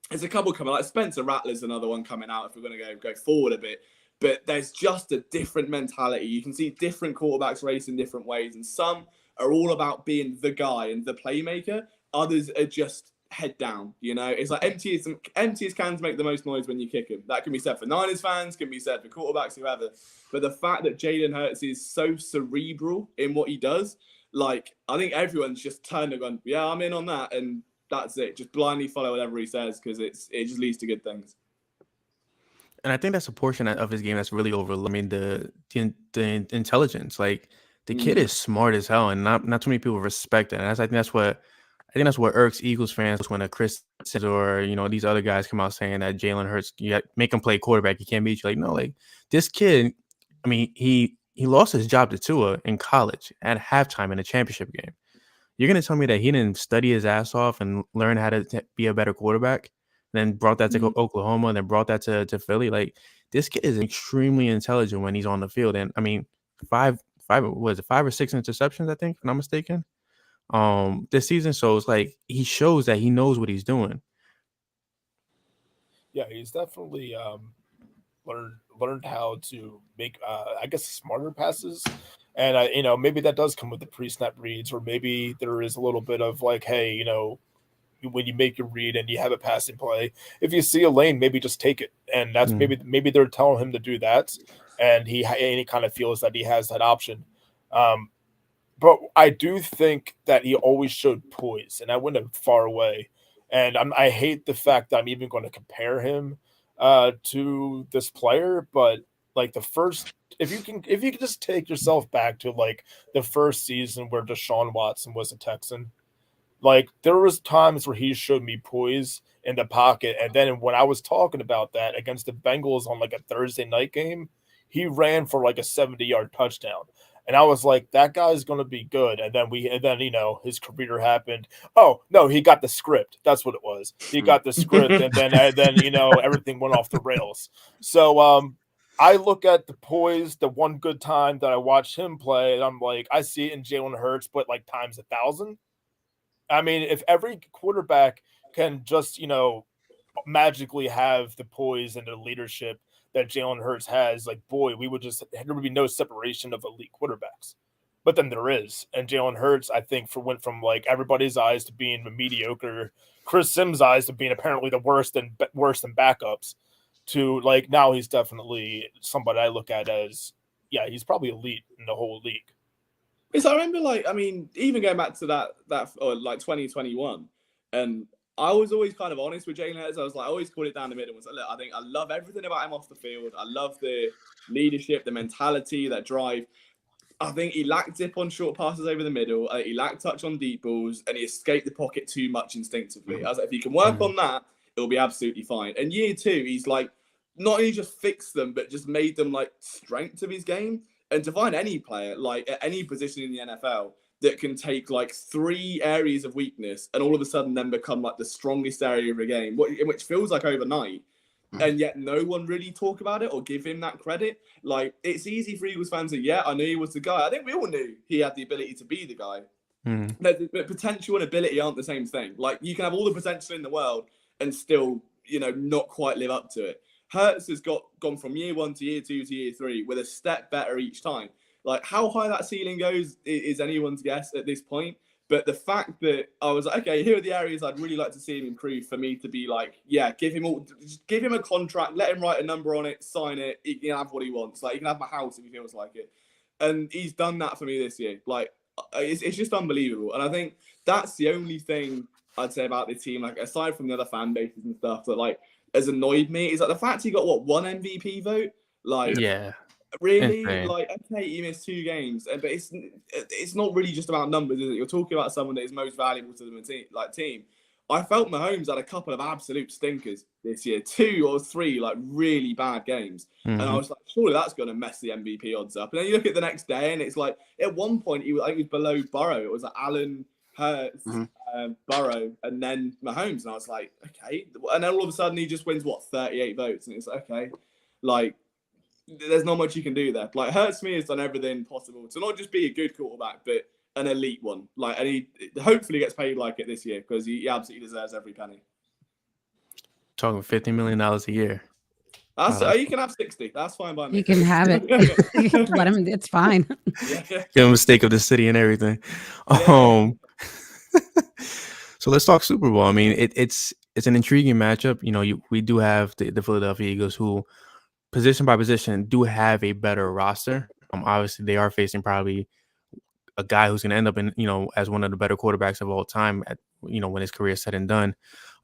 there's a couple coming, like Spencer Rattler's another one coming out if we're going to go forward a bit. But there's just a different mentality. You can see different quarterbacks race in different ways, and some are all about being the guy and the playmaker. Others are just head down. It's like emptiest cans make the most noise when you kick them. That can be said for Niners fans, can be said for quarterbacks, whoever. But the fact that Jalen Hurts is so cerebral in what he does, like I think everyone's just turned and gone, yeah, I'm in on that, and that's it. Just blindly follow whatever he says because it just leads to good things. And I think that's a portion of his game that's really overlooked. I mean, the intelligence. Like the kid is smart as hell, and not too many people respect it. And I think that's what irks Eagles fans when a Chris or these other guys come out saying that Jalen Hurts, make him play quarterback, he can't beat you. Like no, like this kid. I mean, he lost his job to Tua in college at halftime in a championship game. You're gonna tell me that he didn't study his ass off and learn how to be a better quarterback, then brought that to Oklahoma, and then brought that to Philly? Like this kid is extremely intelligent when he's on the field. And I mean, five or 6 interceptions, I think, if I'm not mistaken, this season. So it's like he shows that he knows what he's doing. Yeah, he's definitely learned how to make I guess smarter passes. And maybe that does come with the pre-snap reads, or maybe there is a little bit of like, hey, when you make your read and you have a passing play, if you see a lane, maybe just take it. And that's maybe they're telling him to do that, and he kind of feels that he has that option. But I do think that he always showed poise, and I went far away. And I hate the fact that I'm even going to compare him to this player, but like if you can just take yourself back to like the first season where Deshaun Watson was a Texan, like there was times where he showed me poise in the pocket, and then when I was talking about that against the Bengals on like a Thursday night game, he ran for like a 70-yard touchdown. And I was like, that guy's going to be good. And then his career happened. Oh, no, he got the script. That's what it was. He got the script, and then everything went off the rails. So I look at the poise, the one good time that I watched him play, and I'm like, I see it in Jalen Hurts, but like times 1,000. I mean, if every quarterback can just, magically have the poise and the leadership that Jalen Hurts has, like, boy, there would be no separation of elite quarterbacks. but then there is. And Jalen Hurts, I think, went from like everybody's eyes to being mediocre, Chris Sims' eyes to being apparently the worst than backups, to like now he's definitely somebody I look at as, yeah, he's probably elite in the whole league. Because I remember, like, I mean, even going back to that or like 2021, and I was always kind of honest with Jalen Hurts. I was like, I always called it down the middle. I was like, look, I think I love everything about him off the field. I love the leadership, the mentality, that drive. I think he lacked zip on short passes over the middle. He lacked touch on deep balls, and he escaped the pocket too much instinctively. I was like, if you can work on that, it'll be absolutely fine. And year 2, he's like, not only just fixed them, but just made them like strength of his game. And to find any player, like at any position in the NFL, that can take like 3 areas of weakness and all of a sudden then become like the strongest area of a game, which feels like overnight, and yet no one really talk about it or give him that credit. Like, it's easy for Eagles fans to, yeah, I knew he was the guy. I think we all knew he had the ability to be the guy. But potential and ability aren't the same thing. Like, you can have all the potential in the world and still, not quite live up to it. Hurts has gone from year 1 to year 2 to year 3 with a step better each time. Like, how high that ceiling goes is anyone's guess at this point. But the fact that I was like, okay, here are the areas I'd really like to see him improve for me to be like, yeah, give him a contract, let him write a number on it, sign it, he can have what he wants. Like, he can have my house if he feels like it. And he's done that for me this year. Like, it's just unbelievable. And I think that's the only thing I'd say about this team, like, aside from the other fan bases and stuff that, like, has annoyed me, is like the fact he got, one MVP vote? Like, Yeah. really? Insane. Like, okay, he missed 2 games, but it's not really just about numbers, is it? You're talking about someone that is most valuable to the team. I felt Mahomes had a couple of absolute stinkers this year, 2 or 3 like really bad games, and I was like, surely that's going to mess the MVP odds up. And then you look at the next day, and it's like at one point I think he was below Burrow. It was like Allen, Hurts, Burrow, and then Mahomes, and I was like, okay. And then all of a sudden he just wins 38 votes, and it's like, okay, like, there's not much you can do there. Like, Hurts me has done everything possible to not just be a good quarterback, but an elite one. Like, and he hopefully gets paid like it this year, because he absolutely deserves every penny. Talking $50 million a year. You can have 60. That's fine by me. You can have it. Let him. It's fine. Yeah. Give him a stake of the city and everything. So let's talk Super Bowl. I mean, it's an intriguing matchup. We do have the Philadelphia Eagles, who position by position do have a better roster. Obviously, they are facing probably a guy who's going to end up in, as one of the better quarterbacks of all time at, when his career is said and done,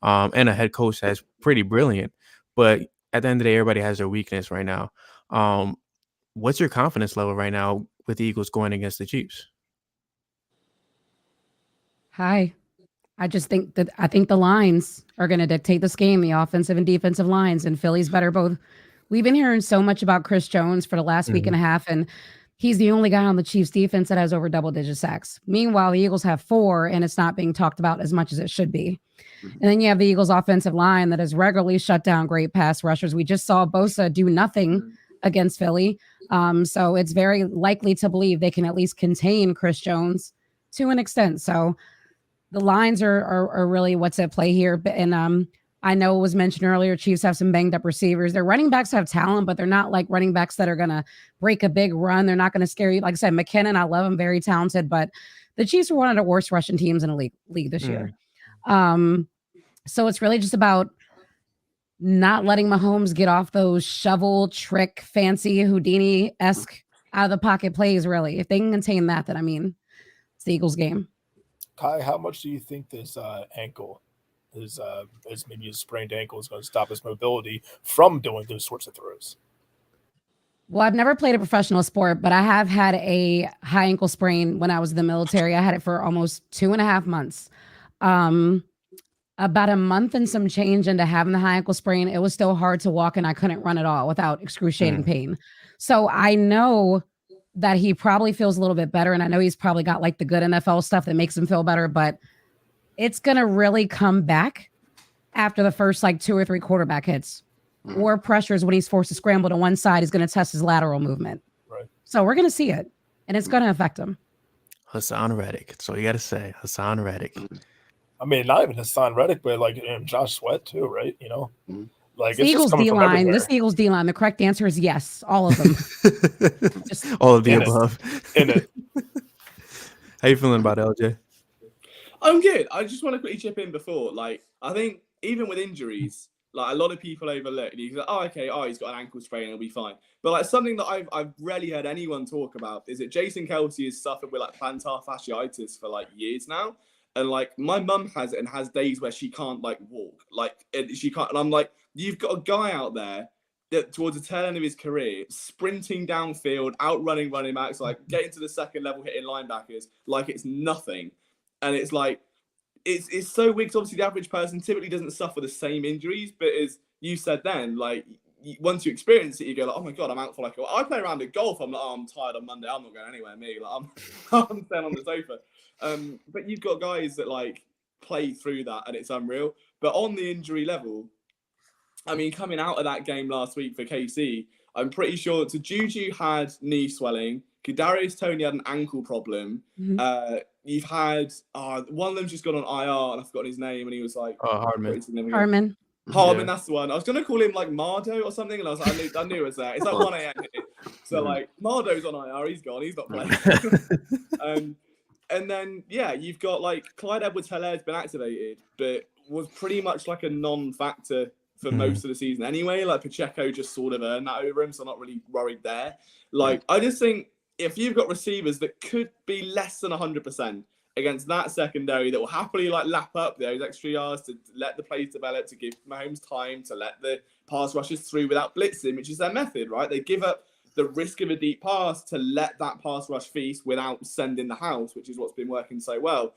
and a head coach that's pretty brilliant. But at the end of the day, everybody has their weakness right now. What's your confidence level right now with the Eagles going against the Chiefs? Hi. I think the lines are going to dictate this game, the offensive and defensive lines, and Philly's better both. We've been hearing so much about Chris Jones for the last week and a half, and he's the only guy on the Chiefs defense that has over double-digit sacks. Meanwhile, the Eagles have 4, and it's not being talked about as much as it should be. And then you have the Eagles offensive line that has regularly shut down great pass rushers. We just saw Bosa do nothing against Philly. So it's very likely to believe they can at least contain Chris Jones to an extent. So the lines are really what's at play here. And I know it was mentioned earlier, Chiefs have some banged up receivers. Their running backs have talent, but they're not like running backs that are going to break a big run. They're not going to scare you. Like I said, McKinnon, I love him, very talented, but the Chiefs are one of the worst rushing teams in the league this year. So it's really just about not letting Mahomes get off those shovel trick, fancy Houdini-esque out of the pocket plays, really. If they can contain that, then it's the Eagles game. Kai, how much do you think this ankle is maybe his sprained ankle is going to stop his mobility from doing those sorts of throws? Well, I've never played a professional sport, but I have had a high ankle sprain when I was in the military. I had it for almost 2.5 months. About a month and some change into having the high ankle sprain, it was still hard to walk, and I couldn't run at all without excruciating pain. So I know that he probably feels a little bit better, and I know he's probably got like the good NFL stuff that makes him feel better, but it's going to really come back after the first like 2 or 3 quarterback hits or pressures when he's forced to scramble to one side. He's going to test his lateral movement. Right. So we're going to see it, and it's going to affect him. Hassan Reddick. That's all you got to say. Hassan Reddick. I mean, not even Hassan Reddick, but like Josh Sweat too, right? Like it's Eagles D-line. This Eagles D-line. The correct answer is yes, all of them. All of the above. In it. How you feeling about it, LJ? I'm good. I just want to quickly chip in before. Like, I think even with injuries, like a lot of people overlook. And you go, oh, okay, he's got an ankle sprain, he'll be fine. But like something that I've rarely heard anyone talk about is that Jason Kelsey has suffered with like plantar fasciitis for like years now. And like my mum has it and has days where she can't like walk, like she can't. And I'm like, you've got a guy out there that towards the tail end of his career, sprinting downfield, outrunning running backs, like getting to the second level, hitting linebackers like it's nothing. And it's like, it's so weird. Obviously, the average person typically doesn't suffer the same injuries, but as you said then, like once you experience it, you go like, oh my god, I'm out for like. I play around at golf. I'm like, oh, I'm tired on Monday. I'm not going anywhere. Me, like I'm staying on the sofa. But you've got guys that like play through that, and it's unreal. But on the injury level, I mean, coming out of that game last week for KC, I'm pretty sure. So Juju had knee swelling. Kadarius Toney had an ankle problem. Mhm. You've had one of them's just gone on IR, and I've forgotten his name, and he was like Hardman. Harmon. Hardman, Yeah. that's the one. I was gonna call him like Mardo or something, and I was like, I knew it was there. It's like 1 a.m. here. So like Mardo's on IR, he's gone, he's not playing. And then you've got like Clyde Edwards-Helaire's been activated, but was pretty much like a non-factor for most of the season anyway. Like Pacheco just sort of earned that over him, so I'm not really worried there. Like I just think if you've got receivers that could be less than 100% against that secondary that will happily like lap up those extra yards to let the plays develop, to give Mahomes time to let the pass rushers through without blitzing, which is their method, right? They give up the risk of a deep pass to let that pass rush feast without sending the house, which is what's been working so well.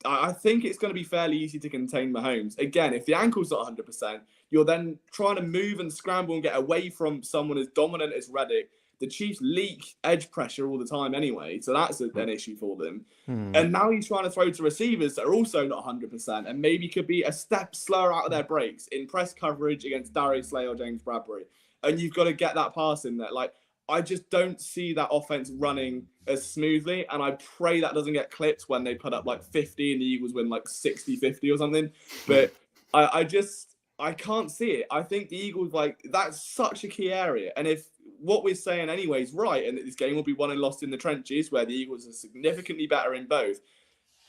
I think it's going to be fairly easy to contain Mahomes. Again, if the ankle's not 100%, you're then trying to move and scramble and get away from someone as dominant as Reddick. The Chiefs leak edge pressure all the time anyway, so that's an issue for them. And now he's trying to throw to receivers that are also not 100% and maybe could be a step slower out of their breaks in press coverage against Darius Slay or James Bradbury. And you've got to get that pass in there. Like, I just don't see that offense running as smoothly, and I pray that doesn't get clipped when they put up like 50 and the Eagles win like 60-50 or something. But I can't see it. I think the Eagles, like, that's such a key area. And if what we're saying anyway is right, and that this game will be won and lost in the trenches, where the Eagles are significantly better in both,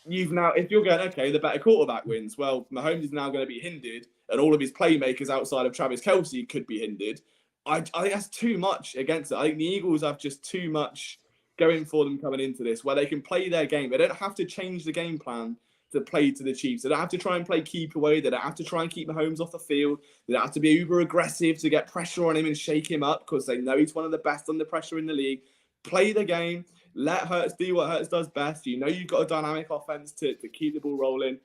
if you're going, okay, the better quarterback wins, well, Mahomes is now going to be hindered, and all of his playmakers outside of Travis Kelce could be hindered. I think that's too much against it. I think the Eagles have just too much going for them coming into this, where they can play their game. They don't have to change the game plan to play to the Chiefs. They don't have to try and play keep away. They don't have to try and keep Mahomes off the field. They don't have to be uber aggressive to get pressure on him and shake him up, because they know he's one of the best under pressure in the league. Play the game. Let Hurts do what Hurts does best. You know you've got a dynamic offense to keep the ball rolling.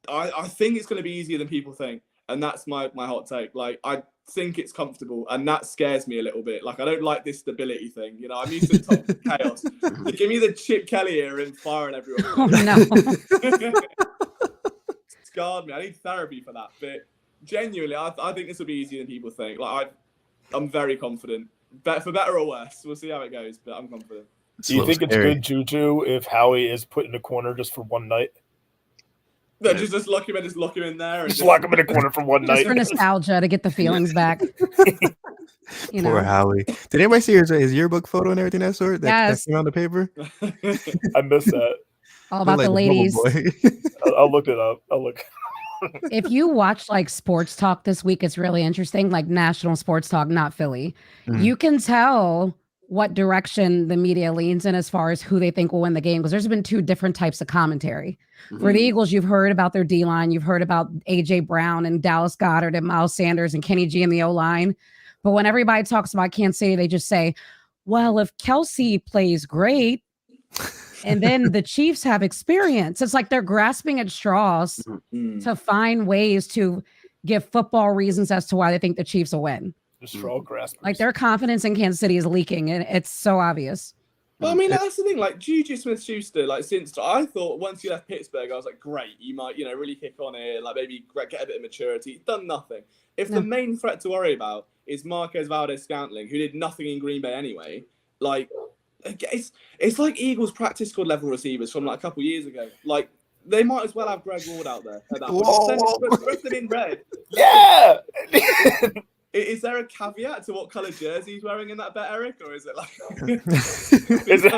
I think it's going to be easier than people think. And that's my hot take. Like, I think it's comfortable, and that scares me a little bit. Like, I don't like this stability thing. You know, I'm used to toxic chaos. So give me the Chip Kelly here and firing everyone. Oh no. Scarred me. I need therapy for that. But genuinely, I think this will be easier than people think. Like, I'm very confident. For better or worse, we'll see how it goes. But I'm confident. Do you think it's good juju if Howie is put in a corner just for one night? No, just lock him in there. And just lock him in a corner for one night. Just for nostalgia, to get the feelings back. You know. Poor Howie. Did anybody see his yearbook photo and everything that sort? That came on the paper? I missed that. All about the ladies. I'll look it up. If you watch like sports talk this week, it's really interesting. Like national sports talk, not Philly. You can tell what direction the media leans in as far as who they think will win the game, because there's been two different types of commentary. For the Eagles, you've heard about their D-line, you've heard about A.J. Brown and Dallas Goedert and Miles Sanders and Kenny G in the O-line. But when everybody talks about Kansas City, they just say, well, if Kelsey plays great, and then the Chiefs have experience. It's like they're grasping at straws to find ways to give football reasons as to why they think the Chiefs will win. The straw graspers. Like, their confidence in Kansas City is leaking, and it's so obvious. Well, I mean, that's the thing. Like, Juju Smith-Schuster, like, since I thought once you left Pittsburgh, I was like, great, you might, really kick on here, like maybe get a bit of maturity. He's done nothing. If the main threat to worry about is Marquez Valdez-Scantling, who did nothing in Green Bay anyway, like, it's like Eagles practice squad level receivers from like a couple years ago. Like, they might as well have Greg Ward out there at that point. Rest them in red. Yeah. Is there a caveat to what color jersey he's wearing in that bet, Eric, or is it like? Is it?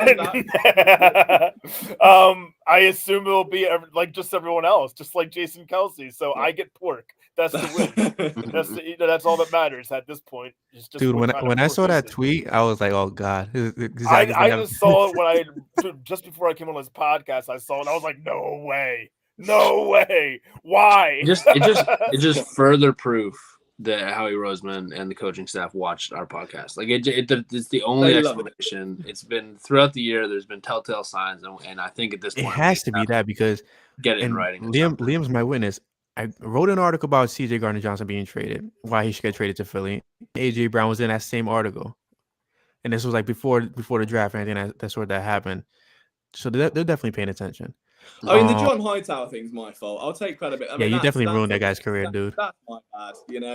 I assume it'll be like just everyone else, just like Jason Kelsey. So I get pork. That's the win. That's all that matters at this point. Dude, when I saw that tweet, I was like, "Oh God!" I just saw it when just before I came on this podcast. I saw it. And I was like, "No way, no way! Why?" It just further proof that Howie Roseman and the coaching staff watched our podcast. Like it's the only explanation. It's been throughout the year. There's been telltale signs, and I think at this point it has to be that because get it in writing. Liam's my witness. I wrote an article about CJ Gardner-Johnson being traded, why he should get traded to Philly. AJ Brown was in that same article, and this was like before the draft, and I think that's where that happened. So they're definitely paying attention. I mean, the John Hightower thing's my fault. I'll take credit. I mean, you definitely ruined that guy's career, dude. That's my bad,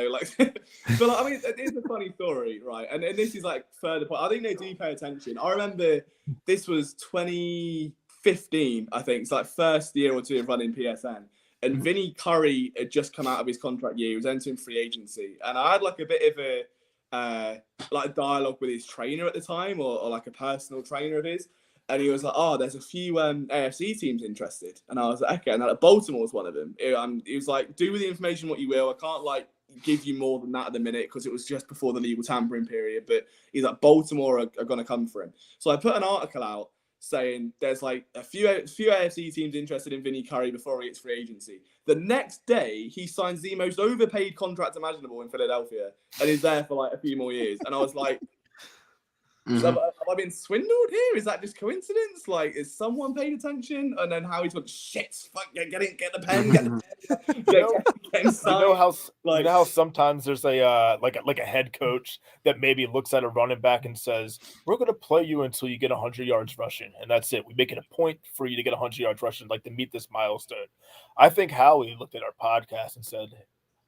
like. But like, I mean, it's a funny story, right? And this is like further point. I think they do pay attention. I remember this was 2015, I think. It's like first year or two of running PSN. And Vinny Curry had just come out of his contract year. He was entering free agency. And I had like a bit of a like dialogue with his trainer at the time, or like a personal trainer of his. And he was like, "Oh, there's a few AFC teams interested." And I was like, "Okay." And like, Baltimore was one of them. He was like, "Do with the information what you will. I can't like give you more than that at the minute because it was just before the legal tampering period." But he's like, "Baltimore are going to come for him." So I put an article out saying there's like a few AFC teams interested in Vinny Curry before he hits free agency. The next day, he signs the most overpaid contract imaginable in Philadelphia and is there for like a few more years. And I was like, have I been swindled here? Is that just coincidence? Like, is someone paying attention? And then Howie's like, "Shit, fuck, get the pen, get him signed." You know how sometimes there's a like a head coach that maybe looks at a running back and says, "We're going to play you until you get 100 yards rushing, and that's it. We make it a point for you to get 100 yards rushing, like to meet this milestone." I think Howie looked at our podcast and said,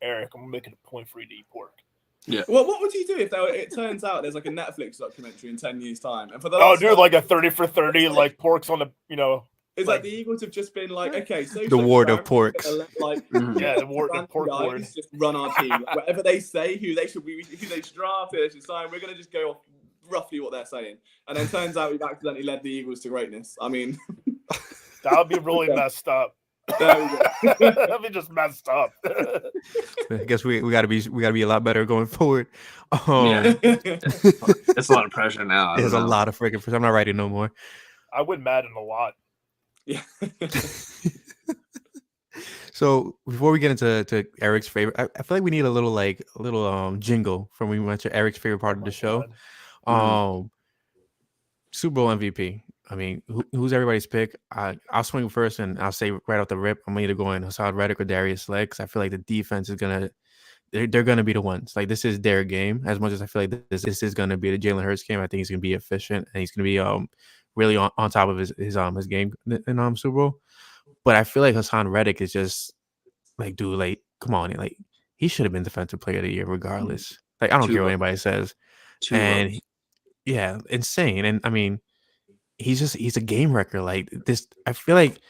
"Eric, I'm making a point for you to eat pork." Yeah. Well, what would you do if it turns out there's like a Netflix documentary in 10 years' time? And for the like a 30 for 30, like pork's on the, It's like the Eagles have just been like, okay, so the ward of porks. The ward of pork ward. Just run our team. Like, whatever they say, who they should draft, who they should sign, we're going to just go off roughly what they're saying. And then turns out we've accidentally led the Eagles to greatness. I mean, that would be really messed up. There we go. That'd be just messed up. I guess we gotta be a lot better going forward. It's a lot of pressure now. There's a lot of freaking pressure. I'm not writing no more. I would Madden a lot. Yeah. So before we get into Eric's favorite, I feel like we need a little jingle from when we went to Eric's favorite part of the show. Super Bowl MVP. I mean, who's everybody's pick? I'll swing first, and I'll say right off the rip, I'm either going Haason Reddick or Darius Slay, because I feel like the defense is they're gonna be the ones. Like, this is their game. As much as I feel like this is gonna be the Jalen Hurts game, I think he's gonna be efficient and he's gonna be really on top of his game in Super Bowl. But I feel like Haason Reddick is just like, dude, like, come on, like, he should have been Defensive Player of the Year regardless. Like, I don't care what anybody says. Yeah, insane. And I mean, he's a game wrecker. Like this, I feel like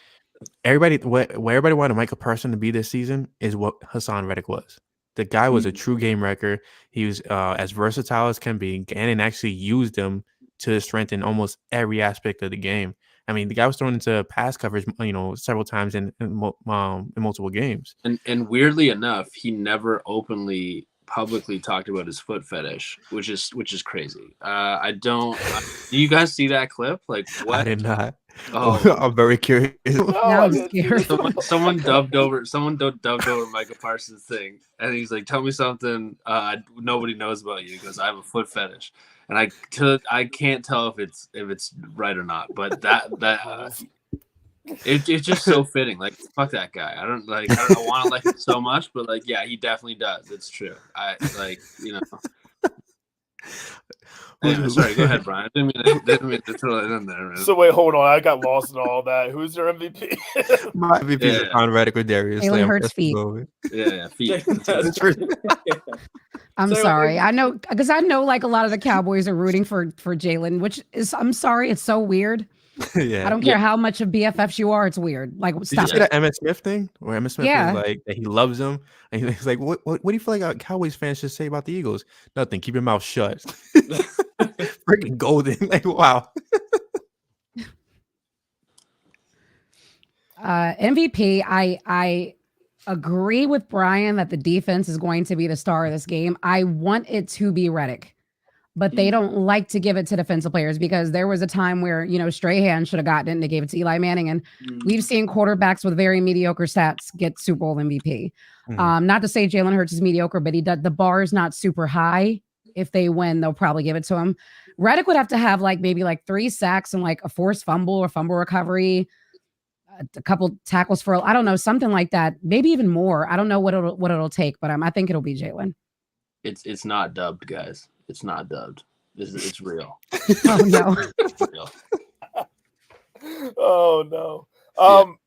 what everybody wanted Michael Parsons to be this season is what Haason Reddick was. The guy was a true game wrecker. He was as versatile as can be. Gannon actually used him to strengthen almost every aspect of the game. I mean, the guy was thrown into pass coverage, several times in multiple games. And weirdly enough, he never publicly talked about his foot fetish, which is crazy. Do you guys see that clip? Like, what? I did not. Oh, I'm very curious. Now I'm scared. Someone dubbed over Michael Parsons' thing, and he's like, "Tell me something nobody knows about you," because I have a foot fetish, and I can't tell if it's right or not, but it's just so fitting. Like, fuck that guy. I don't want to like him so much, but like, yeah, he definitely does. It's true. Anyway, sorry, go ahead, Brian. I didn't mean to throw that in there, man. So wait, hold on. I got lost in all that. Who's your MVP? My MVP is Haason Reddick or Darius Slay. Jalen Hurts' feet. Yeah, feet. I'm sorry. I know like a lot of the Cowboys are rooting for Jalen, which is, I'm sorry, it's so weird. Yeah. I don't care how much of BFFs you are. It's weird. Like, Did you stop see it. that Emmitt Smith thing? Where Emmitt Smith Yeah. was like that he loves him, and he's like, "What do you feel like Cowboys fans should say about the Eagles? Nothing. Keep your mouth shut." Freaking golden. Like, wow. MVP. I agree with Brian that the defense is going to be the star of this game. I want it to be Reddick, but they don't like to give it to defensive players because there was a time where, Strahan should have gotten it and they gave it to Eli Manning. And we've seen quarterbacks with very mediocre stats get Super Bowl MVP. Not to say Jalen Hurts is mediocre, but the bar is not super high. If they win, they'll probably give it to him. Reddick would have to have maybe 3 sacks and a forced fumble or fumble recovery, a couple tackles for, I don't know, something like that. Maybe even more. I don't know what it'll take, but I think it'll be Jalen. It's not dubbed, guys. It's not dubbed. It's real. Oh no. It's real. Oh no.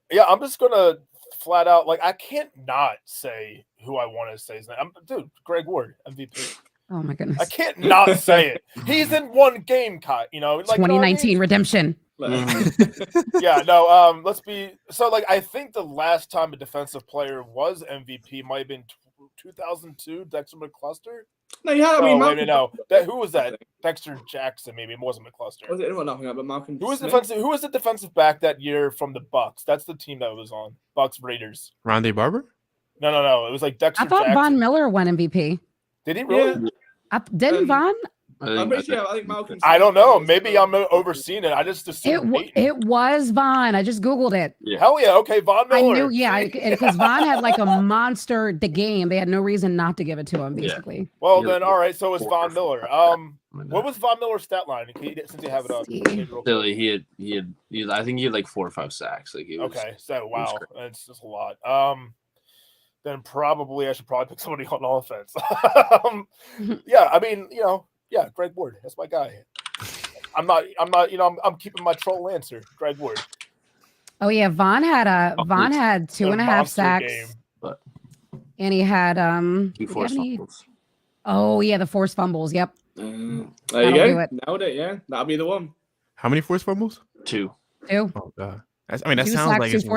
Yeah, I'm just gonna flat out I can't not say who I want to say his name. Dude, Greg Ward, MVP. Oh my goodness. I can't not say it. He's in one game, Kai. 2019 redemption. Yeah, no. Let's be I think the last time a defensive player was MVP might have been 2002, Dexter McCluster. No, you had. Who was that? Dexter Jackson. Maybe it wasn't McCluster. Was it anyone nothing up but Malcolm? Who was the defensive back that year from the Bucks? That's the team that was on Bucks Raiders. Rondé Barber? No. It was Dexter. I thought Jackson. Von Miller won MVP. Did he really? Yeah. Didn't Von? I'm pretty sure. I think Malcolm. I don't know. Maybe I'm overseeing it. I just assumed it was Von. I just Googled it. Yeah. Hell yeah. Okay, Von Miller. I knew, because Von had a monster the game. They had no reason not to give it to him, basically. Yeah. Well, then, all right. So it's Von Miller. What was Von Miller's stat line? Since you have it up. Billy, he had. I think he had 4 or 5 sacks. Okay. So wow, that's just a lot. Then probably I should pick somebody on offense. Yeah, I mean, yeah, Greg Ward. That's my guy. I'm not. I'm keeping my troll answer, Greg Ward. Oh yeah, Von had 2.5 sacks, and he had 2 forced fumbles. Oh yeah, the forced fumbles. Yep. There you go. Nailed it. Yeah, that'll be the one. How many forced fumbles? 2. Oh god. That sounds sacks, like it's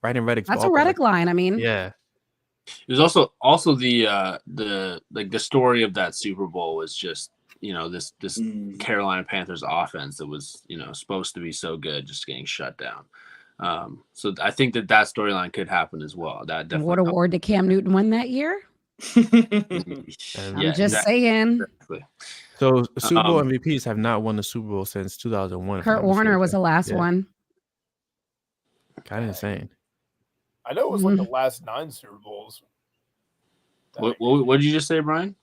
right in Reddick's. That's a Reddick line. I mean, yeah. It was also the story of that Super Bowl was just this Carolina Panthers offense that was supposed to be so good just getting shut down. So I think that storyline could happen as well. That definitely. What award did Cam Newton win that year? I'm just saying. Exactly. So Super Bowl MVPs have not won the Super Bowl since 2001. Kurt Warner was the last one. Kind of insane. I know it was the last 9 Super Bowls. What did you just say, Brian?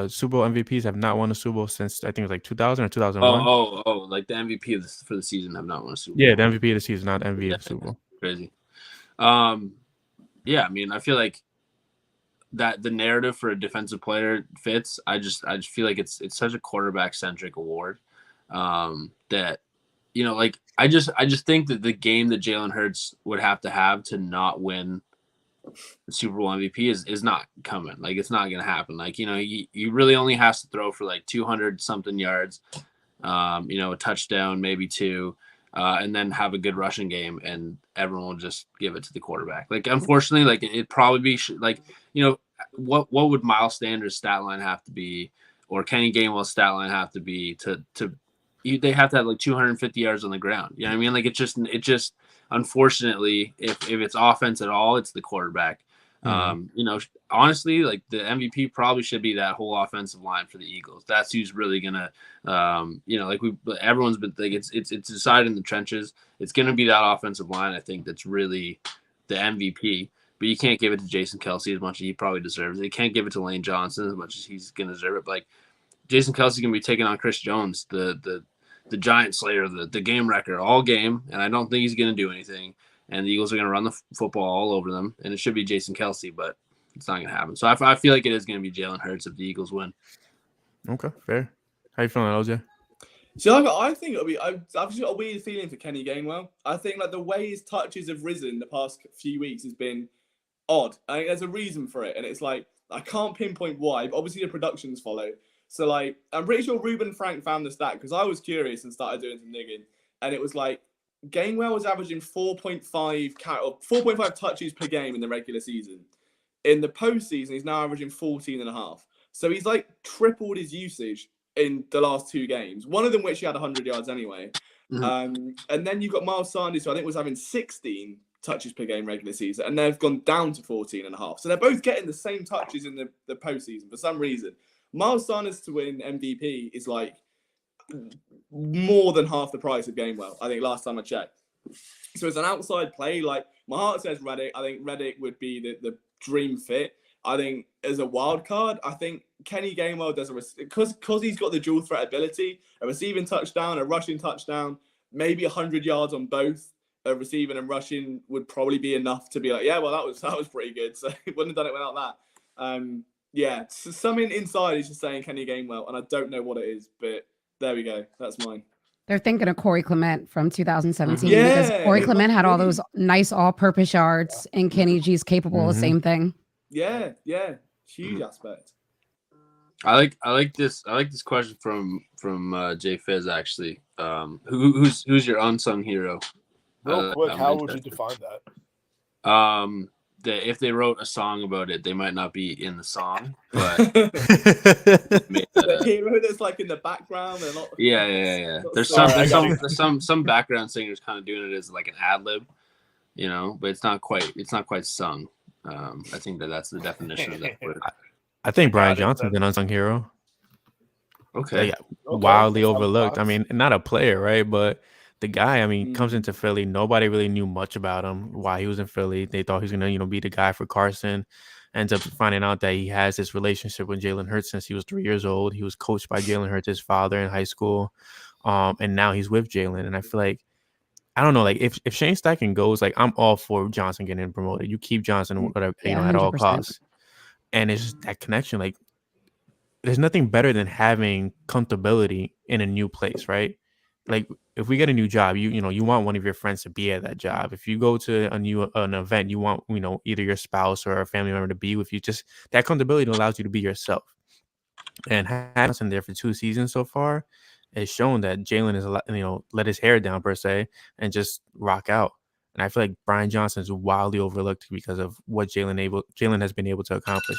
Super Bowl MVPs have not won a Super Bowl since I think it was 2000 or 2001. Oh, the MVP for the season have not won a Super Bowl. Yeah, the MVP of the season, not MVP of the Super Bowl. Crazy. Yeah, I mean, I feel like that the narrative for a defensive player fits. I just feel like it's such a quarterback centric award that I just think that the game that Jalen Hurts would have to not win the Super Bowl MVP is not coming. It's not going to happen. He really only has to throw for 200 something yards, a touchdown, maybe 2, and then have a good rushing game, and everyone will just give it to the quarterback. Unfortunately, it'd probably be what would Miles Sanders' stat line have to be, or Kenny Gainwell's stat line have to be to they have to have 250 yards on the ground. You know what I mean? It just unfortunately, if it's offense at all, it's the quarterback. Honestly, the MVP probably should be that whole offensive line for the Eagles. That's who's really gonna, everyone's been it's decided in the trenches. It's gonna be that offensive line. I think that's really the MVP. But you can't give it to Jason Kelce as much as he probably deserves it. You can't give it to Lane Johnson as much as he's gonna deserve it. But Jason Kelce's gonna be taking on Chris Jones, the giant slayer, the game wrecker all game, and I don't think he's going to do anything. And the Eagles are going to run the football all over them, and it should be Jason Kelce, but it's not going to happen. So I feel like it is going to be Jalen Hurts if the Eagles win. Okay, fair. How you feeling, LJ? So I think it'll be. I've just got a weird feeling for Kenny Gainwell. I think the way his touches have risen the past few weeks has been odd. I think there's a reason for it, and it's I can't pinpoint why, but obviously the productions follow. So I'm pretty sure Ruben Frank found the stat because I was curious and started doing some digging. and it was like Gainwell was averaging 4.5 touches per game in the regular season. In the postseason, he's now averaging 14.5. So he's like tripled his usage in the last 2 games. One of them which he had 100 yards anyway. And then you've got Miles Sanders, who I think was having 16 touches per game regular season, and they've gone down to 14.5. So they're both getting the same touches in the postseason for some reason. Miles Sanders to win MVP is like more than half the price of Gainwell, I think, last time I checked. So it's an outside play. Like, my heart says Reddick. I think Reddick would be the dream fit. I think as a wild card, I think Kenny Gainwell does because he's got the dual threat ability, a receiving touchdown, a rushing touchdown, maybe 100 yards on both. Receiving and rushing would probably be enough to be like, yeah, well, that was pretty good. So he wouldn't have done it without that. Yeah, so something inside is just saying Kenny Gainwell, and I don't know what it is, but there we go. That's mine. They're thinking of Corey Clement from 2017 Yeah, because Corey Clement had all those nice all-purpose yards, and Kenny G's capable of the same thing. Yeah, huge aspect. I like this question from Jay Fizz actually. Who's your unsung hero? Real quick, how would you define that? If they wrote a song about it, they might not be in the song, but the hero that's like in the background. They're not. Yeah. There's some background singers kind of doing it as like an ad lib, but it's not quite sung. I think that's the definition of that word. I think Brian Johnson's an unsung hero. Okay. Like, wildly overlooked. I mean, not a player, right? But the guy, I mean, comes into Philly. Nobody really knew much about him while he was in Philly. They thought he was going to, be the guy for Carson. Ends up finding out that he has this relationship with Jalen Hurts since he was 3 years old. He was coached by Jalen Hurts, his father, in high school. And now he's with Jalen. And I feel like, I don't know, like if Shane Steichen goes, like I'm all for Johnson getting promoted. You keep Johnson whatever, at all 100%. costs. And it's just that connection. Like, there's nothing better than having comfortability in a new place, right? Like, if we get a new job, you want one of your friends to be at that job. If you go to an event, you want, either your spouse or a family member to be with you. Just that comfortability allows you to be yourself. And having there for 2 seasons so far has shown that Jalen is, let his hair down per se and just rock out. And I feel like Brian Johnson is wildly overlooked because of what Jalen has been able to accomplish.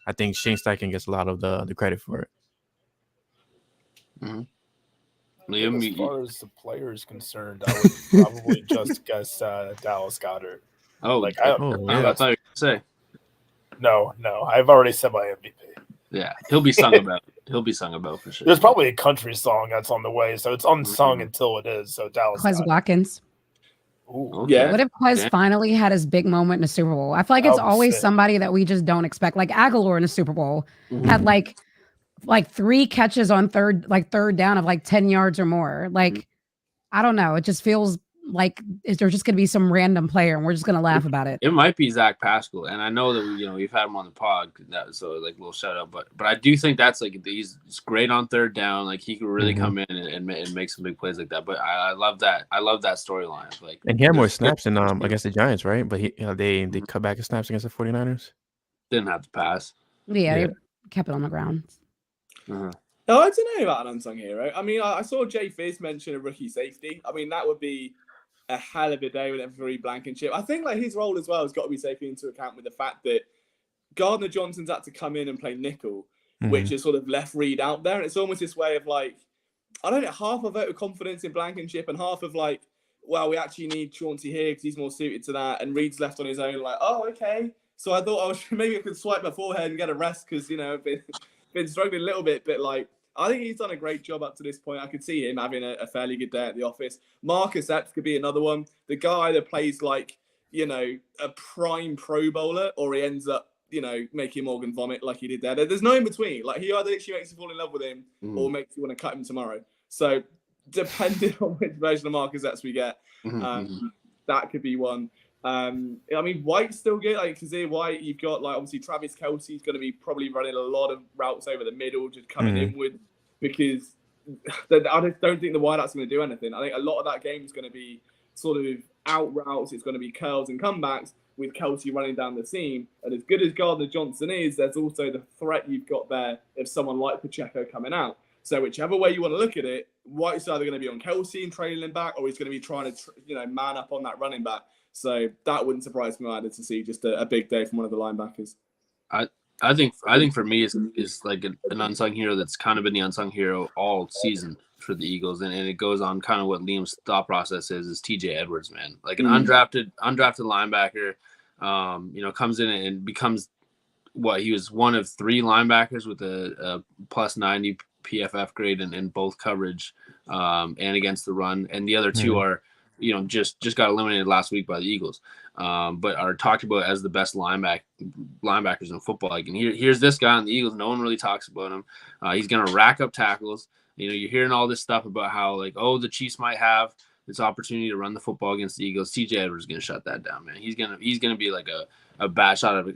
I think Shane Steichen gets a lot of the credit for it. Mm-hmm. Liam, as far as the player is concerned, I would probably just guess Dallas Goedert. Oh, I thought you were going to say. No, I've already said my MVP. Yeah, he'll be sung about. He'll be sung about for sure. There's probably a country song that's on the way, so it's unsung until it is. So Dallas Quez Watkins. Ooh. Okay. Yeah. What if Quez finally had his big moment in the Super Bowl? I feel like it's always somebody that we just don't expect. Like Aguilar in the Super Bowl had like 3 catches on third down of like 10 yards or more. Like, I don't know. It just feels like is there just going to be some random player and we're just going to laugh about it? It might be Zach Pascal, and I know that we've had him on the pod, so like a little shout out. But I do think that's like he's great on third down. Like he could really come in and make some big plays like that. But I love that. I love that storyline. Like, and he had more snaps than against the Giants, right? But they cut back his snaps against the 49ers. Didn't have to pass. Yeah. They kept it on the ground. Uh-huh. No, I don't know about an unsung hero. I mean, I saw Jay Fizz mention a rookie safety. I mean, that would be a hell of a day with every Blankenship. I think like his role as well has got to be taken into account with the fact that Gardner Johnson's had to come in and play nickel, which is sort of left Reed out there. And it's almost this way of like, I don't know, half a vote of confidence in Blankenship and half of like, well, we actually need Chauncey here because he's more suited to that. And Reed's left on his own, like, oh, okay. So I thought maybe I could swipe my forehead and get a rest because, I've been struggling a little bit, but like, I think he's done a great job up to this point. I could see him having a fairly good day at the office. Marcus Epps could be another one. The guy that plays like, a prime Pro Bowler, or he ends up, making Morgan vomit like he did there. There's no in between. Like he either literally makes you fall in love with him or makes you want to cut him tomorrow. So depending on which version of Marcus Epps we get, that could be one. I mean, White's still good. Like Kazir White, you've got like obviously Travis Kelce's going to be probably running a lot of routes over the middle, just coming inward because I just don't think the wideout's going to do anything. I think a lot of that game is going to be sort of out routes. It's going to be curls and comebacks with Kelce running down the seam. And as good as Gardner Johnson is, there's also the threat you've got there of someone like Pacheco coming out. So whichever way you want to look at it, White's either going to be on Kelsey and trailing him back, or he's going to be trying to, man up on that running back. So that wouldn't surprise me either to see just a big day from one of the linebackers. I think for me is like an unsung hero that's kind of been the unsung hero all season for the Eagles, and it goes on kind of what Liam's thought process is TJ Edwards, man, like an undrafted linebacker, comes in and becomes what he was one of 3 linebackers with a plus 90 PFF grade in both coverage and against the run, and the other 2 are just got eliminated last week by the Eagles, but are talked about as the best linebackers in football. Like, and here's this guy on the Eagles. No one really talks about him. He's going to rack up tackles. You're hearing all this stuff about how, like, the Chiefs might have this opportunity to run the football against the Eagles. TJ Edwards is going to shut that down, man. He's gonna be like a bat shot of a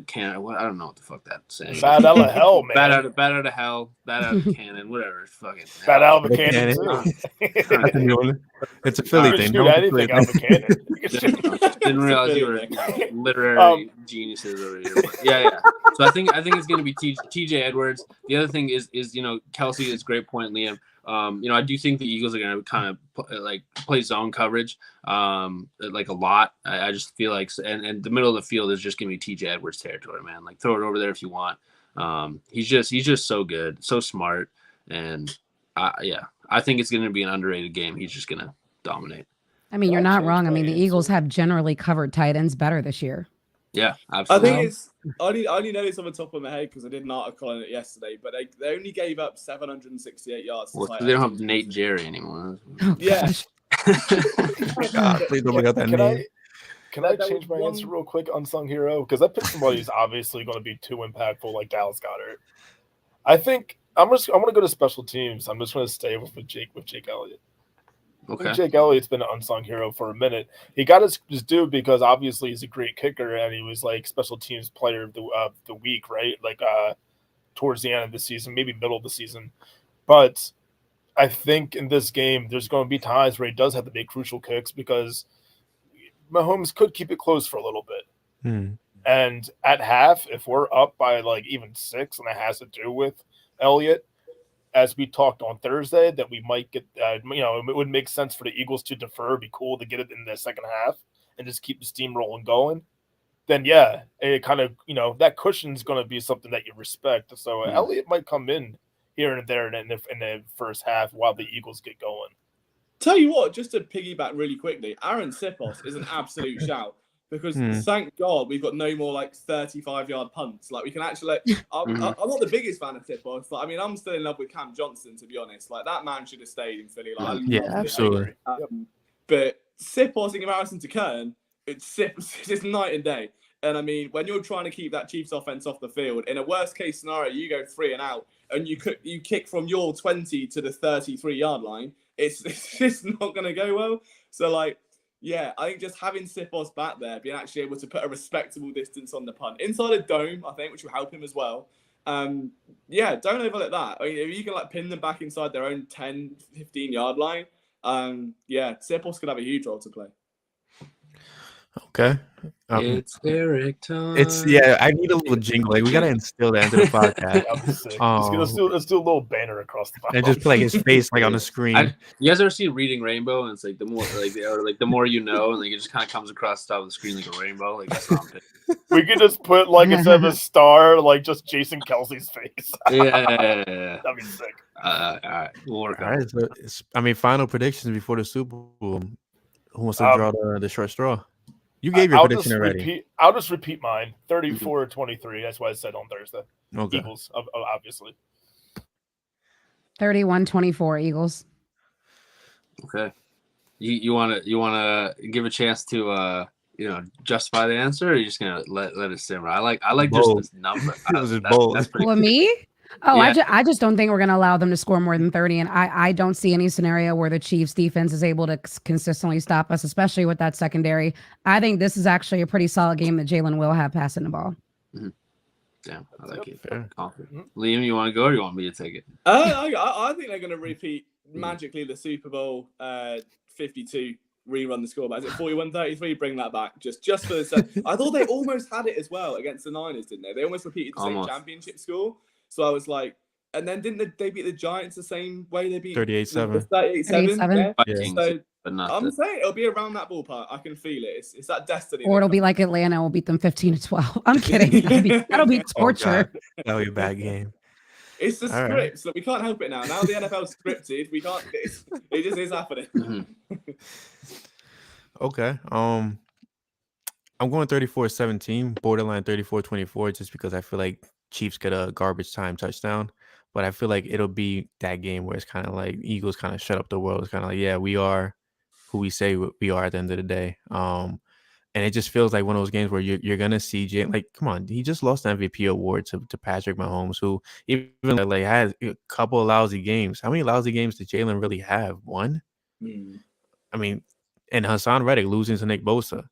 cannon. I don't know what the fuck that's saying. Bat out of hell, man. Bat out of hell. Bat out of the cannon. Whatever. Fucking bat out of a cannon. It's a Philly thing. Shoot anything out of a cannon. Didn't realize you were literary geniuses over here. But yeah. So I think it's going to be TJ Edwards. The other thing is Kelsey is great point, Liam. I do think the Eagles are going to kind of play zone coverage like a lot. I just feel like and the middle of the field is just going to be TJ Edwards territory, man. Like, throw it over there if you want. He's just so good, so smart, and I think it's going to be an underrated game. He's just going to dominate. I mean, you're not wrong. I mean, the Eagles have generally covered tight ends better this year. Yeah, absolutely. I think I only know this on the top of my head because I did an article on it yesterday, but they only gave up 768 yards. Well, they don't have Nate Jerry anymore. Yeah. God, please don't bring out that name. Can I change my answer real quick? Unsung hero, because I picked somebody who's obviously going to be too impactful, like Dallas Goedert. I think I'm going to go to special teams. I'm just going to stay with Jake Elliott. Okay. Jake Elliott's been an unsung hero for a minute. He got his due because obviously he's a great kicker and he was like special teams player of the week, right? Like towards the end of the season, maybe middle of the season. But I think in this game, there's going to be times where he does have to make crucial kicks because Mahomes could keep it close for a little bit. And at half, if we're up by like even 6, and it has to do with Elliott, as we talked on Thursday, that we might get, it would make sense for the Eagles to defer. It'd be cool to get it in the second half and just keep the steam rolling going. Then, yeah, it kind of, that cushion's going to be something that you respect. So Elliott might come in here and there in the first half while the Eagles get going. Tell you what, just to piggyback really quickly, Aaron Sipos is an absolute shout. Because thank God we've got no more like 35-yard punts. Like, we can actually. I'm not the biggest fan of Sipos. Like, I mean, I'm still in love with Cam Johnson, to be honest. Like, that man should have stayed in Philly. Like, absolutely. But Sipos in comparison to Kern, it's just night and day. And I mean, when you're trying to keep that Chiefs offense off the field, in a worst case scenario, you go 3 and out, and you kick from your 20 to the 33-yard line. It's just not going to go well. So like. Yeah, I think just having Sipos back there, being actually able to put a respectable distance on the punt inside a dome, I think, which will help him as well. Don't overlook that. I mean, if you can like pin them back inside their own 10, 15-yard line, Sipos could have a huge role to play. Okay. It's Eric time. I need a little jingle. Like, we gotta instill that into the podcast. Let's do a little banner across the box. And just put like his face like on the screen. You guys ever see Reading Rainbow? And it's like the more the more you know, and like it just kind of comes across the top of the screen like a rainbow. Like, that's what I'm thinking. We could just put like instead of a star, like just Jason Kelsey's face. Yeah. That'd be sick. All right, we'll work on it. So, final predictions before the Super Bowl. Who wants to draw the short straw? You gave your prediction already. I'll just repeat mine. 34-23. That's what I said on Thursday. Okay. Eagles, obviously. 31-24 Eagles. Okay. You want to give a chance to justify the answer, or are you just gonna let it simmer? I like bold. Just this number. That's bold. Well, me? Oh, yeah. I just don't think we're going to allow them to score more than 30. And I don't see any scenario where the Chiefs defense is able to consistently stop us, especially with that secondary. I think this is actually a pretty solid game that Jalen will have passing the ball. Mm-hmm. Damn, I like it. Fair. Liam, you want to go, or you want me to take it? I think they're going to repeat magically the Super Bowl 52 rerun the score. But is it 41-33? Bring that back just for the sake. I thought they almost had it as well against the Niners, didn't they? They almost repeated the same championship score. So I was like, And then didn't they beat the Giants the same way they beat 38-7. 38-7? Yeah. Vikings, So but not I'm the- saying it'll be around that ballpark. I can feel it. It's that destiny. Or it'll be like Atlanta. We'll beat them 15-12. I'm kidding. That'll be Oh, God. torture. That'll be a bad game. It's the All right. scripts. Look, we can't help it now. Now the NFL's scripted. We can't. It just is happening. Mhm. Okay. I'm going 34-17, borderline 34-24, just because I feel like Chiefs get a garbage time touchdown. But I feel like it'll be that game where it's kind of like Eagles kind of shut up the world. It's kind of like, yeah, we are who we say we are at the end of the day. And it just feels like one of those games where you're gonna see Jay. Like, come on, he just lost the MVP award to Patrick Mahomes, who even like has a couple of lousy games. How many lousy games did Jalen really have? One? I mean, and Hassan Reddick losing to Nick Bosa.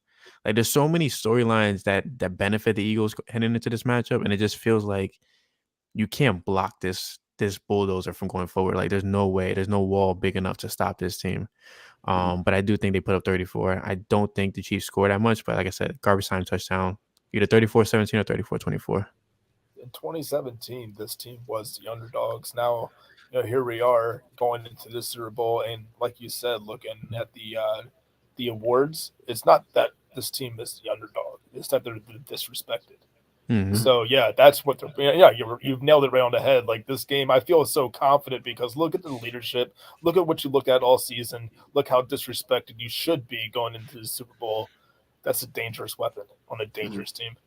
Like, there's so many storylines that benefit the Eagles heading into this matchup, and it just feels like you can't block this bulldozer from going forward. Like, there's no way, there's no wall big enough to stop this team. But I do think they put up 34. I don't think the Chiefs score that much, but like I said, garbage time touchdown, either 34-17 or 34-24. In 2017, this team was the underdogs. Now, here we are going into the Super Bowl, and like you said, looking at the awards, it's not that this team is the underdog; it's that they're disrespected. Mhm. So yeah, that's what they're. Yeah, you've nailed it right on the head. Like, this game, I feel so confident because look at the leadership. Look at what you looked at all season. Look how disrespected you should be going into the Super Bowl. That's a dangerous weapon on a dangerous team.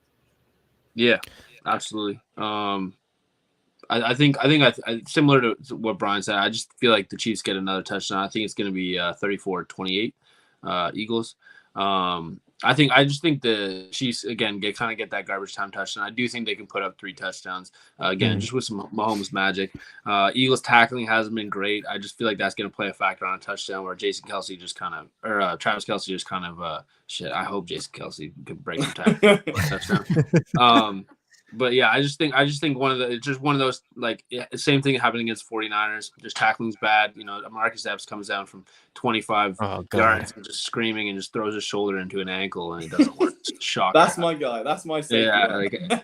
Yeah, absolutely. I think similar to what Brian said. I just feel like the Chiefs get another touchdown. I think it's going to be 34-28 Eagles. I just think the Chiefs again get that garbage time touchdown. I do think they can put up 3 touchdowns again, just with some Mahomes magic. Eagles tackling hasn't been great. I just feel like that's going to play a factor on a touchdown where Travis Kelce just kind of shit. I hope Jason Kelce could break some tackle touchdown. But yeah, I just think it's just one of those, like, same thing happened against 49ers. Just tackling's bad. Marcus Epps comes down from 25 yards and just screaming and just throws his shoulder into an ankle and it doesn't work. It's shocking. That's my guy. That's my safety. Yeah,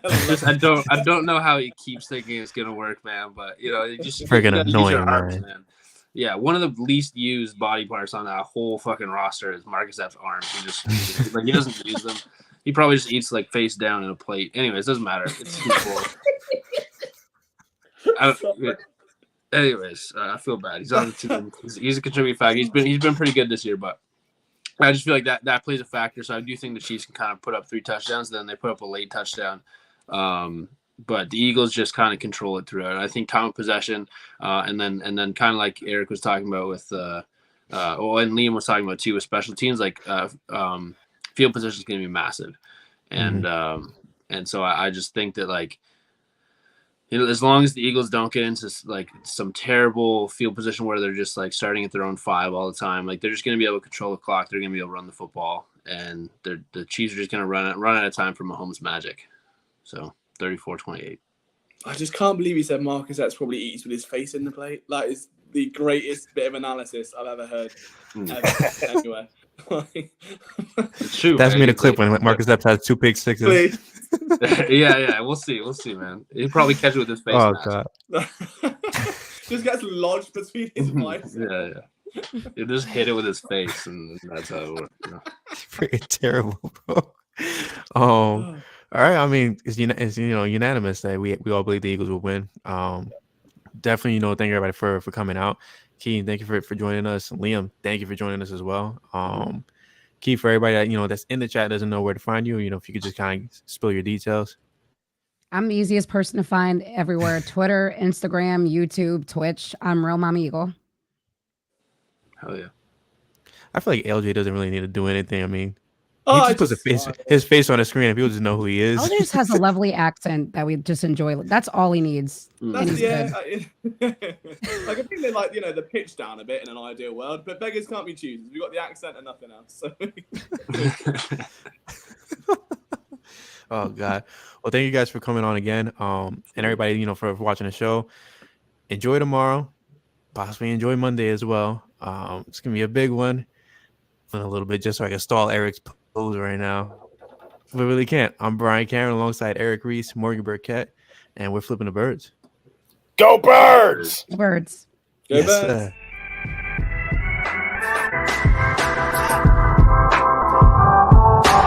I don't know how he keeps thinking it's gonna work, man. But it just freaking annoying, man. Yeah, one of the least used body parts on that whole fucking roster is Marcus Epps' arms. He just like, he doesn't use them. He probably just eats like face down in a plate. Anyways, doesn't matter. It's anyways, I feel bad. He's on the team. He's a contributing factor. He's been pretty good this year, but I just feel like that plays a factor. So I do think the Chiefs can kind of put up 3 touchdowns. Then they put up a late touchdown. But the Eagles just kind of control it throughout. I think time of possession, and then kind of like Eric was talking about with, and Liam was talking about too with special teams, like field position is going to be massive, and so I just think that, like, as long as the Eagles don't get into like some terrible field position where they're just like starting at their own 5 all the time, like, they're just going to be able to control the clock. They're going to be able to run the football, and the Chiefs are just going to run out of time for Mahomes' magic. So 34-28. I just can't believe he said Marcus Epps probably eats with his face in the plate. That is the greatest bit of analysis I've ever heard. Anyway. It's true. That's man. me the clip when Marcus Epps has 2 pick sixes. yeah. We'll see, man. He'll probably catch it with his face. Oh, God. Just gets lodged between his eyes. Yeah. He'll just hit it with his face, and that's how it works. Freaking terrible, bro. All right. I mean, it's unanimous that we all believe the Eagles will win. Definitely, thank everybody for coming out. Keen, thank you for joining us. Liam, thank you for joining us as well. Key, for everybody that that's in the chat doesn't know where to find you, if you could just kind of spill your details. I'm the easiest person to find everywhere: Twitter, Instagram, YouTube, Twitch. I'm Realmamaeagle. Hell yeah. I feel like LJ doesn't really need to do anything. I mean, Oh, he just puts his face on the screen and people just know who he is. LJ just has a lovely accent that we just enjoy. That's all he needs. That's, yeah, I can feel it, like, the pitch down a bit in an ideal world, but beggars can't be choosers. We've got the accent and nothing else. So. Oh, God. Well, thank you guys for coming on again. And everybody, for watching the show. Enjoy tomorrow. Possibly enjoy Monday as well. It's going to be a big one. A little bit just so I can stall Eric's pose right now. We really can't. I'm Brian Cameron alongside Eric Reese, Morgan Burkett, and we're flipping the birds. Go Birds! Birds. Go Yes, Birds. sir.